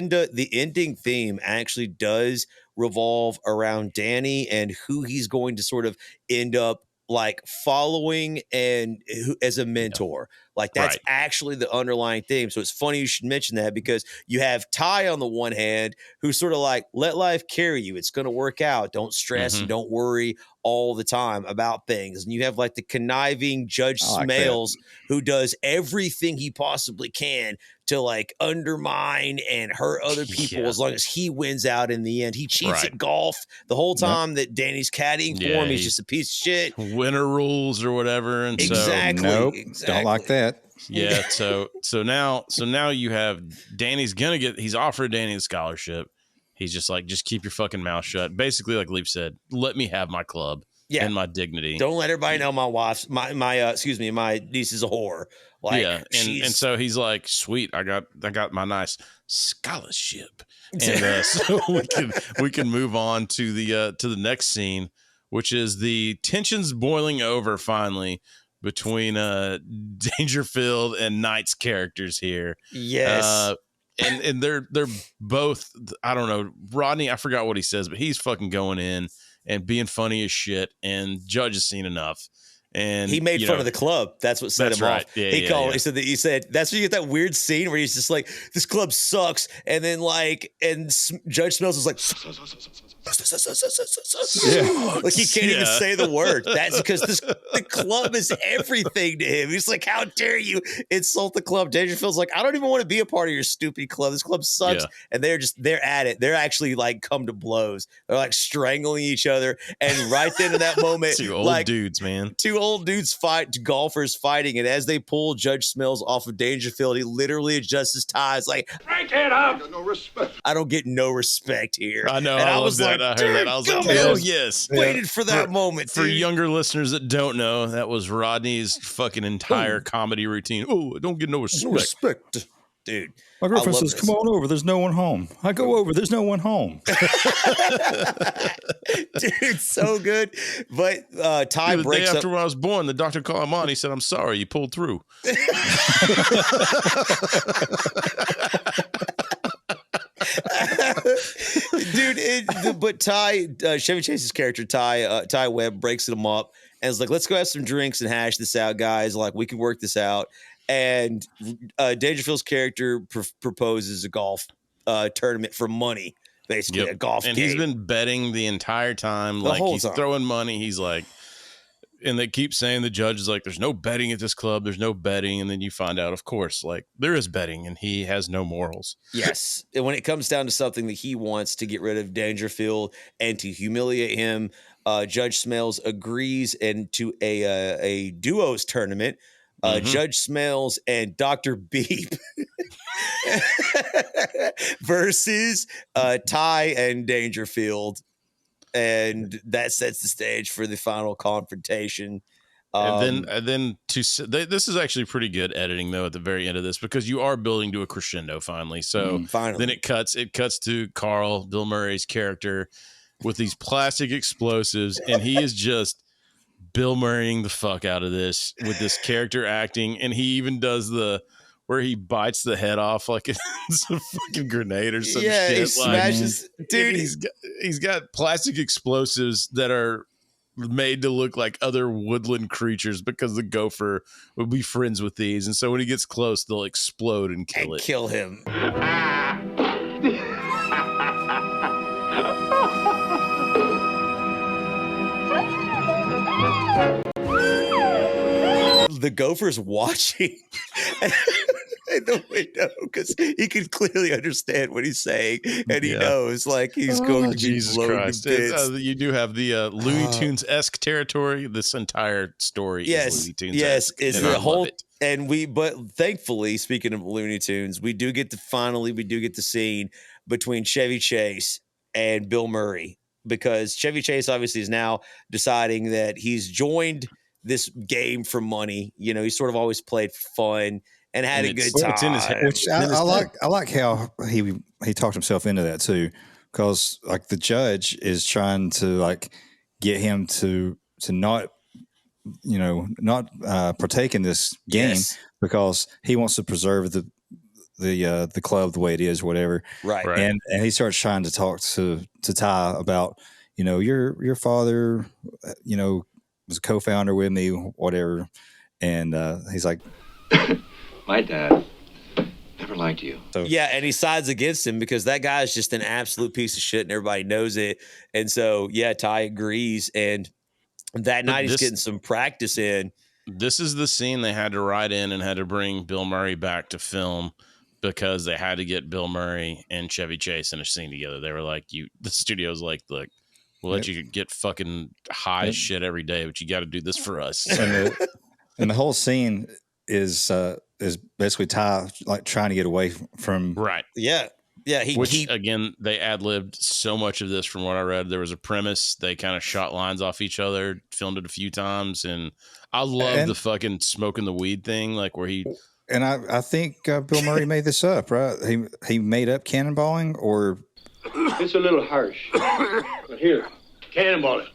ending theme actually does revolve around Danny and who he's going to sort of end up like following and as a mentor. Like that's actually the underlying theme. So it's funny you should mention that, because you have Ty on the one hand, who's sort of like, let life carry you. It's going to work out. Don't stress and don't worry all the time about things. And you have like the conniving Judge Smales, who does everything he possibly can to like undermine and hurt other people as long as he wins out in the end. He cheats at golf the whole time that Danny's caddying for him. He's just a piece of shit. Winner rules or whatever. And exactly. Don't like that. Yeah. So now you have Danny's he's offered Danny a scholarship. He's just like, just keep your fucking mouth shut. Basically, like Leaf said, let me have my club. and my dignity. Don't let everybody know my niece is a whore. Like, and so he's like, sweet, I got my nice scholarship, and so we can move on to the next scene, which is the tensions boiling over finally between Dangerfield and Knight's characters here. Yes. And they're both, I don't know, Rodney, I forgot what he says, but he's fucking going in and being funny as shit, and Judge has seen enough. And he made fun of the club. That's what set him off. Yeah, he said that's where you get that weird scene where he's just like, this club sucks, and then Judge Smales is like, like he can't even say the word. That's because the club is everything to him. He's like, how dare you insult the club? Dangerfield's like, I don't even want to be a part of your stupid club. This club sucks. And they're at it. They're actually like come to blows. They're like strangling each other. And right then in that moment, two old dudes, man. Two old dudes golfers fighting. And as they pull Judge Smales off of Dangerfield, he literally adjusts his ties like, right it up. No respect. I don't get no respect here. I know. And I was like, I heard that. I was like, hell yes. Waited for that moment. For younger listeners that don't know, that was Rodney's fucking entire comedy routine. Oh, I don't get no respect. No respect. Dude. My girlfriend says, come on over. There's no one home. I go over. There's no one home. Dude, so good. But Ty the breaks day after up. when I was born, the doctor called him on. He said, I'm sorry. You pulled through. Dude, but Ty, Chevy Chase's character, Ty Webb, breaks him up and is like, let's go have some drinks and hash this out, guys. Like, we can work this out. And Dangerfield's character proposes a golf tournament for money, basically, a golf and game. He's been betting the entire time. The like, whole he's time. throwing money. He's like, and they keep saying, the judge is like, there's no betting at this club. There's no betting. And then you find out, of course, like, there is betting, and he has no morals. Yes. And when it comes down to something that he wants to get rid of Dangerfield and to humiliate him, Judge Smales agrees into a duos tournament. Judge Smales and Dr. Beep versus Ty and Dangerfield. And that sets the stage for the final confrontation. And then this is actually pretty good editing though at the very end of this, because you are building to a crescendo finally. So then it cuts to Carl, Bill Murray's character, with these plastic explosives, and he is just Bill Murraying the fuck out of this with this character acting. And he even does where he bites the head off like it's a fucking grenade or some shit. He smashes. Dude, he's got plastic explosives that are made to look like other woodland creatures because the gopher would be friends with these. And so when he gets close, they'll explode and kill him. The gopher's watching in the window because he can clearly understand what he's saying, and he knows like he's going to be blown to bits. You do have the Looney Tunes-esque territory. This entire story is Looney Tunes-esque. Yes, it's the whole. And but thankfully, speaking of Looney Tunes, we do get the scene between Chevy Chase and Bill Murray, because Chevy Chase obviously is now deciding that he's joined this game for money. You know, he sort of always played for fun and had a good time. It's in his head. Which I like how he talked himself into that too, because like the judge is trying to like get him to not partake in this game because he wants to preserve the club the way it is, whatever. Right. And he starts trying to talk to Ty about, your father, was a co-founder with me, whatever. And he's like, my dad never liked you. So, yeah, and he sides against him because that guy is just an absolute piece of shit and everybody knows it. And so, yeah, Ty agrees. And that night he's getting some practice in. This is the scene they had to write in and had to bring Bill Murray back to film because they had to get Bill Murray and Chevy Chase in a scene together. They were like, the studio's like, look, we'll let you get fucking high shit every day, but you got to do this for us. And the whole scene is basically Ty like trying to get away from right. Yeah. Yeah, again, they ad-libbed so much of this from what I read. There was a premise. They kind of shot lines off each other, filmed it a few times, and I love the fucking smoking the weed thing, like where he... And I think Bill Murray made this up, right? He made up cannonballing, or... It's a little harsh. But here, cannonball it.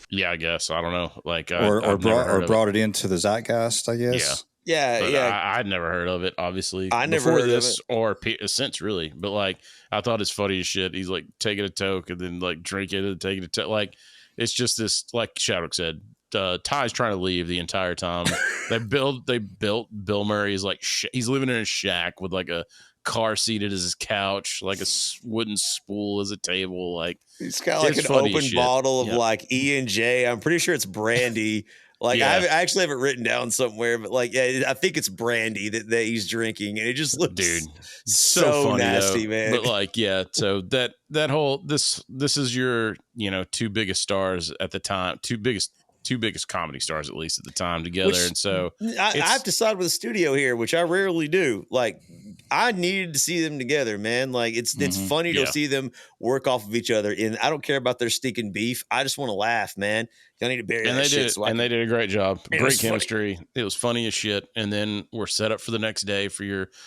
Yeah, I guess. I don't know. Like, or brought it into the zeitgeist, I guess. Yeah. I'd never heard of it, obviously. I never heard this, of it. or since, really. But, like, I thought it's funny as shit. He's, like, taking a toke and then, like, drinking and taking a toke. Like, it's just this, like Shadwick said, Ty's trying to leave the entire time. They built Bill Murray's, like, he's living in a shack with, like, a car seated as his couch, like a wooden spool as a table. Like, he's got like an open bottle of like E&J. I'm pretty sure it's brandy. Like I actually have it written down somewhere, but like, yeah, I think it's brandy that he's drinking, and it just looks, so funny, nasty, man. But like, yeah, so that whole this is your two biggest stars at the time, two biggest comedy stars at least at the time together, and so I have to side with the studio here, which I rarely do. Like, I needed to see them together, man. Like, it's funny to see them work off of each other, and I don't care about their stinking beef. I just want to laugh, man. I need to bury that shit. They did a great job. Great chemistry. Funny. It was funny as shit. And then we're set up for the next day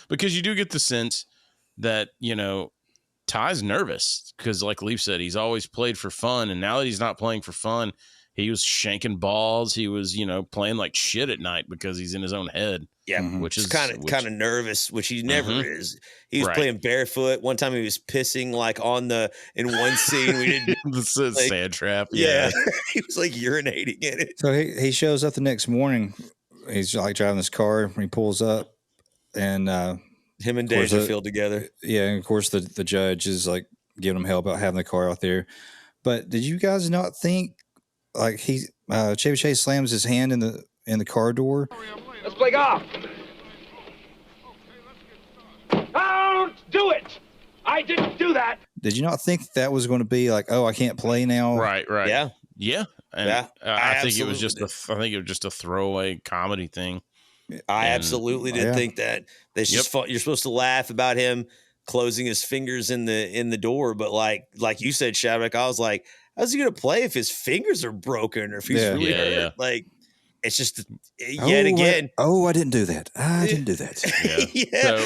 because you do get the sense that, Ty's nervous because, like Leaf said, he's always played for fun. And now that he's not playing for fun, he was shanking balls. He was, playing like shit at night because he's in his own head. Yeah, which is kind of nervous, which he never is. He was playing barefoot. One time he was pissing like in one scene we didn't the sand trap. Yeah. He was like urinating in it. So he shows up the next morning. He's like driving his car when he pulls up, and him and Dangerfield together. Yeah, and of course the judge is like giving him hell about having the car out there. But did you guys not think like Chevy Chase slams his hand in the car door? Let's play golf. Don't do it. I didn't do that. Did you not think that was going to be like, oh, I can't play now? Right. Yeah. And I think it was just a throwaway comedy thing. I absolutely did think that. That's just fun. You're supposed to laugh about him closing his fingers in the door, but like you said, Shadwick, I was like, how's he gonna play if his fingers are broken or if he's really hurt? Yeah. Like, it's just again. I didn't do that. I didn't do that. Yeah. So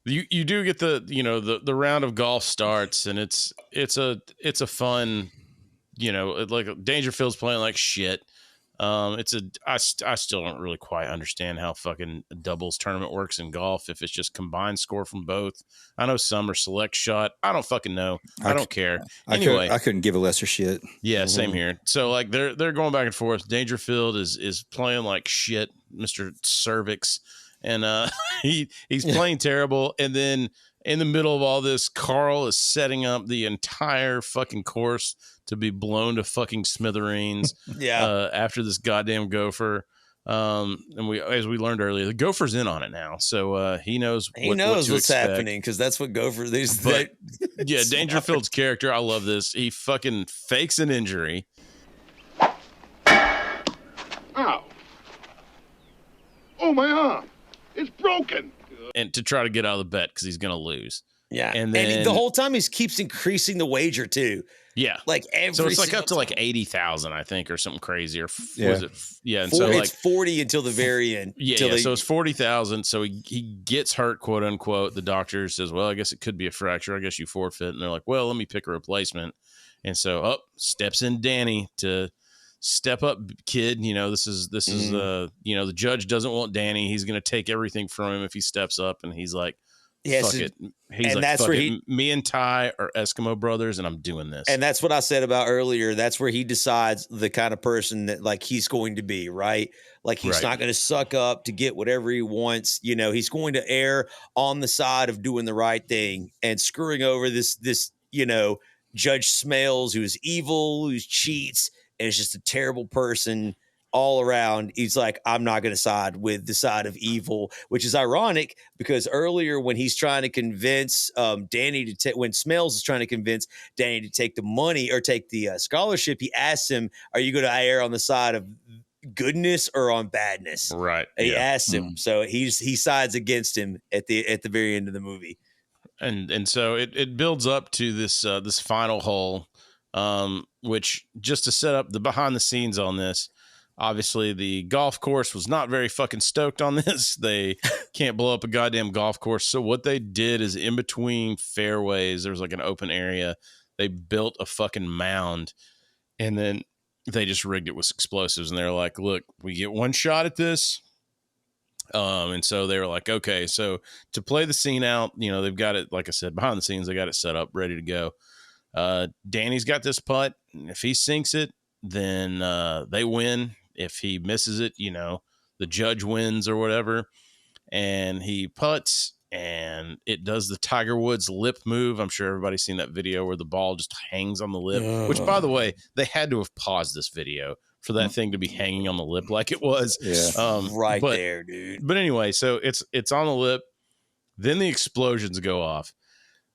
you do get the round of golf starts, and it's a fun, like Dangerfield's playing like shit. I still don't really quite understand how fucking a doubles tournament works in golf. If it's just combined score from both, I know some are select shot. I don't fucking know. I don't care. Anyway, I couldn't give a lesser shit. Yeah, same here. So like they're going back and forth. Dangerfield is playing like shit, Mr. Cervix, and he's playing terrible. And then in the middle of all this, Carl is setting up the entire fucking course to be blown to fucking smithereens. After this goddamn Gopher. And as we learned earlier, the Gopher's in on it now, so he knows what's happening, because that's what Gopher. Dangerfield's character, I love this. He fucking fakes an injury. Ow! Oh, my arm! It's broken. And to try to get out of the bet because he's gonna lose. Yeah, and the whole time he keeps increasing the wager too. Yeah, like so it's like up to like 80,000, I think, or something crazy. Or was it? Yeah, and 40, so like it's 40 until the very end. Yeah, so it's 40,000. So he gets hurt, quote unquote. The doctor says, "Well, I guess it could be a fracture. I guess you forfeit." And they're like, "Well, let me pick a replacement." And so steps in Danny to step up, kid. This is the judge doesn't want Danny. He's going to take everything from him if he steps up. And he's like, fuck it. He's like, that's where me and Ty are Eskimo brothers, and I'm doing this. And that's what I said about earlier. That's where he decides the kind of person that like he's going to be, right? Like he's not going to suck up to get whatever he wants. He's going to err on the side of doing the right thing and screwing over this Judge Smales, who's evil, who cheats, and is just a terrible person all around. He's like, I'm not going to side with the side of evil, which is ironic because earlier when he's trying to convince Danny to take, when Smales is trying to convince Danny to take the money or take the scholarship, he asks him, are you going to err on the side of goodness or on badness. Right. He asks him, so he sides against him at the very end of the movie. And so it builds up to this final hole, which, just to set up the behind the scenes on this, obviously the golf course was not very fucking stoked on this. They can't blow up a goddamn golf course. So what they did is, in between fairways, there was like an open area. They built a fucking mound, and then they just rigged it with explosives. And they're like, look, we get one shot at this. And so they were like, okay, so to play the scene out, they've got it, like I said, behind the scenes, they got it set up, ready to go. Danny's got this putt. If he sinks it, then they win. If he misses it, the judge wins or whatever. And he putts, and it does the Tiger Woods lip move. I'm sure everybody's seen that video where the ball just hangs on the lip, which, by the way, they had to have paused this video for that thing to be hanging on the lip like it was. Yeah. There, dude. But anyway, so it's on the lip. Then the explosions go off.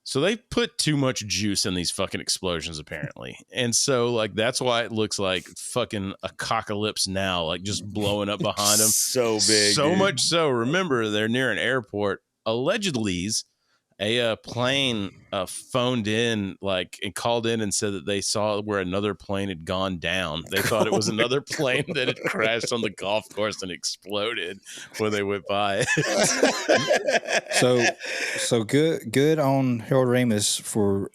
So they put too much juice in these fucking explosions, apparently. And so, like, that's why it looks like fucking a cockalypse now, like, just blowing up behind them. So big. So dude. much so. Remember, they're near an airport. Allegedly, a plane phoned in, like, and called in and said that they saw where another plane had gone down. They thought it was another plane that had crashed on the golf course and exploded when they went by. So good on Harold Ramis for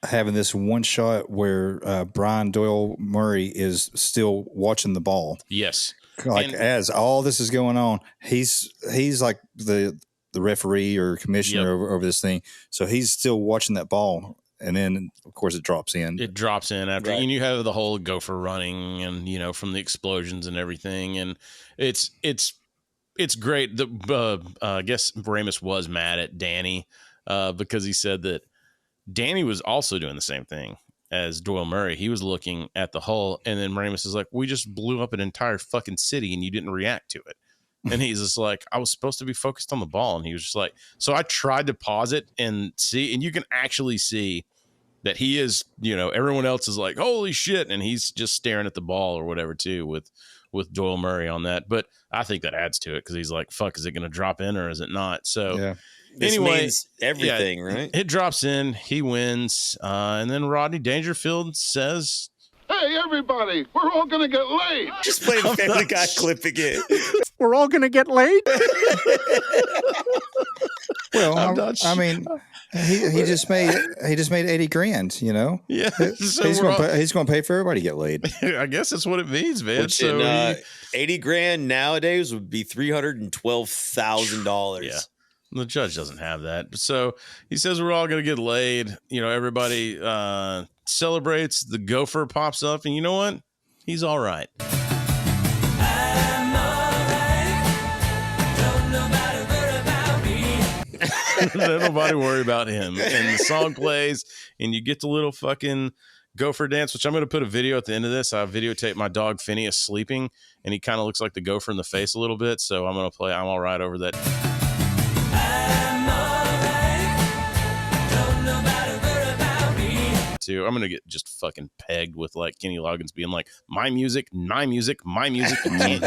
having this one shot where Brian Doyle-Murray is still watching the ball. Yes. Like, as all this is going on, he's like the referee or commissioner over this thing. So he's still watching that ball. And then, of course, it drops in. It drops in after, and you have the whole Gopher running, and from the explosions and everything, and it's great. I guess Ramis was mad at Danny because he said that Danny was also doing the same thing as Doyle-Murray. He was looking at the hole, and then Ramis is like, "We just blew up an entire fucking city, and you didn't react to it." And he's just like, I was supposed to be focused on the ball. And he was just like, so I tried to pause it and see, and you can actually see that he is, everyone else is like, holy shit. And he's just staring at the ball or whatever too with Doyle-Murray on that. But I think that adds to it because he's like, fuck, is it going to drop in or is it not? So anyway, means everything, right? It drops in, he wins. And then Rodney Dangerfield says, hey, everybody, we're all going to get laid. Just play the Family Guy clip again. We're all going to get laid? Well, I mean, he just made $80,000, Yeah. So he's going to pay for everybody to get laid. I guess that's what it means, man. Which so $80,000 nowadays would be $312,000. Yeah. The judge doesn't have that. So he says we're all going to get laid. Everybody celebrates. The Gopher pops up, and you know what? He's all right. I'm all right. Don't nobody worry about me. Don't nobody worry about him. And the song plays, and you get the little fucking Gopher dance, which I'm going to put a video at the end of this. I videotaped my dog Phineas sleeping, and he kind of looks like the Gopher in the face a little bit. So I'm going to play I'm All Right over that. I'm gonna get just fucking pegged with like Kenny Loggins being like, my music, you can't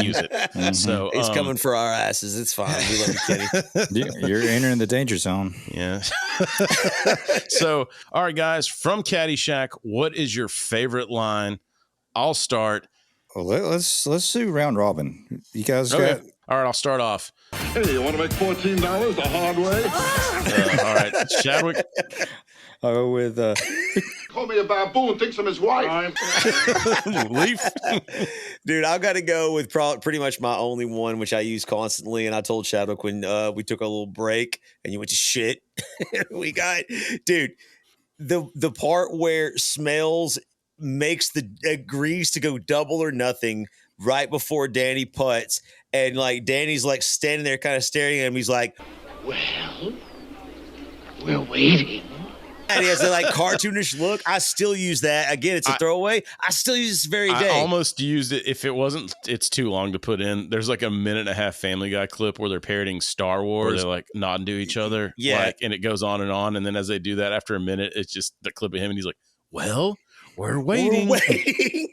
use it. So he's coming for our asses. It's fine. We love you, Kenny. You're entering the danger zone. Yeah. So, all right, guys, from Caddyshack, what is your favorite line? I'll start. Well, let's do round robin. You guys okay. got. All right, I'll start off. Hey, you want to make $14 the hard way? All right, Chadwick. I'll go with. Call me a baboon, thinks I'm his wife. Leaf. Dude, I've got to go with pretty much my only one, which I use constantly. And I told Chadwick when we took a little break and you went to shit. We got, dude, the part where Smales agrees to go double or nothing right before Danny putts. And like Danny's like standing there kind of staring at him. He's like, well, we're waiting. And he has that like cartoonish look. I still use that. Again, it's a throwaway. I still use this very day. I almost used it. If it wasn't, it's too long to put in. There's like a 1.5 Family Guy clip where they're parroting Star Wars. They're like nodding to each other. Yeah. And it goes on. And then as they do that, after a minute, it's just the clip of him. And he's like, well, we're waiting. We're waiting.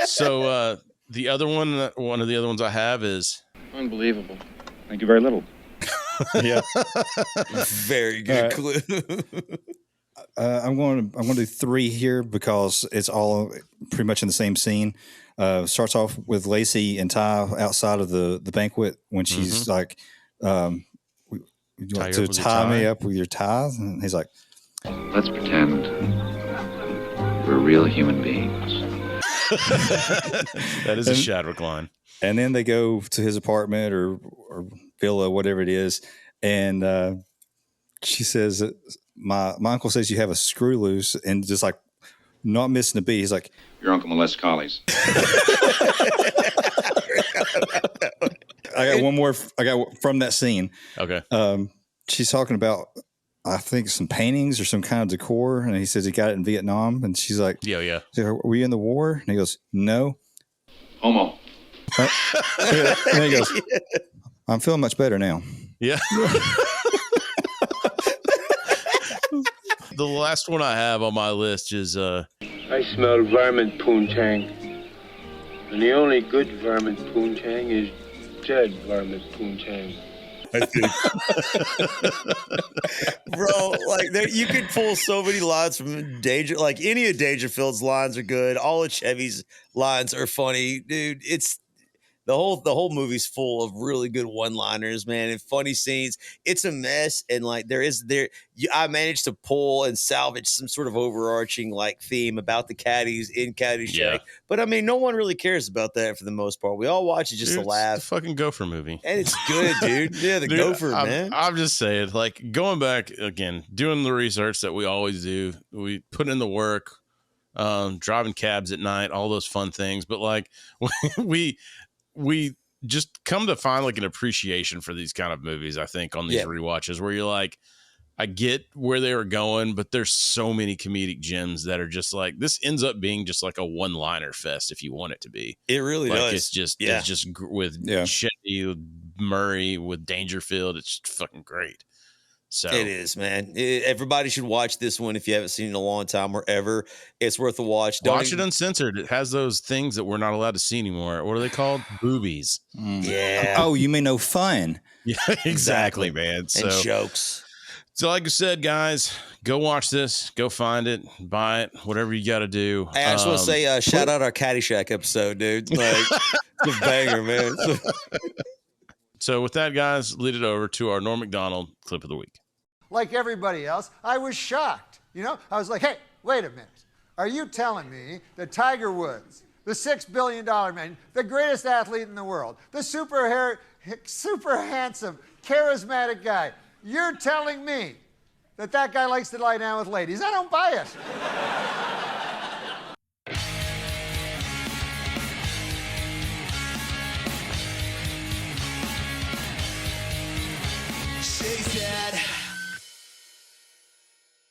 So The other one of the other ones I have is unbelievable. Thank you very little. Yeah. Very good clue. I'm going to do 3 here because it's all pretty much in the same scene. Starts off with Lacey and Ty outside of the banquet when she's like, "Would you like to tie me up with your ties?" And he's like, "Let's pretend we're real human beings." That is a Shadwick line. And then they go to his apartment or villa, whatever it is, and she says, "My uncle says you have a screw loose," and just like not missing a beat, he's like, "Your uncle molests collies." I got one more. I got from that scene. Okay. She's talking about, I think, some paintings or some kind of decor, and he says he got it in Vietnam, and she's like, "Yeah." Were you in the war? And he goes, "No." Homo. And he goes, "I'm feeling much better now." Yeah. The last one I have on my list is I smell varmint poontang. And the only good varmint poontang is dead varmint poontang. I think. Bro, like you could pull so many lines from Danger. Like any of Dangerfield's lines are good. All of Chevy's lines are funny, dude. It's the whole movie's full of really good one-liners, man, and funny scenes. It's a mess, and like I managed to pull and salvage some sort of overarching like theme about the caddies in Caddyshack. Yeah. But I mean, no one really cares about that for the most part. We all watch it just to laugh. It's the fucking Gopher movie, and it's good, dude. Yeah, the Gopher, man. I'm just saying, like going back again, doing the research that we always do. We put in the work, driving cabs at night, all those fun things. But like we just come to find like an appreciation for these kind of movies, I think, on these rewatches where you're like, I get where they were going, but there's so many comedic gems that are just like, this ends up being just like a one-liner fest if you want it to be. It really does. It's just with Chevy, with Murray, with Dangerfield. It's fucking great. So it is, man. Everybody should watch this one if you haven't seen it in a long time or ever. It's worth a watch. Watch it uncensored. It has those things that we're not allowed to see anymore. What are they called? Boobies. Yeah. Oh, you mean no fun? Yeah, exactly, man. And jokes. So like I said, guys, go watch this. Go find it. Buy it. Whatever you got to do. Hey, I just want to say, shout out our Caddyshack episode, dude. Like, it's a banger, man. So with that, guys, lead it over to our Norm Macdonald clip of the week. Like everybody else, I was shocked. You know, I was like, hey, wait a minute. Are you telling me that Tiger Woods, the $6 billion man, the greatest athlete in the world, the super handsome, charismatic guy, you're telling me that guy likes to lie down with ladies? I don't buy it. She said,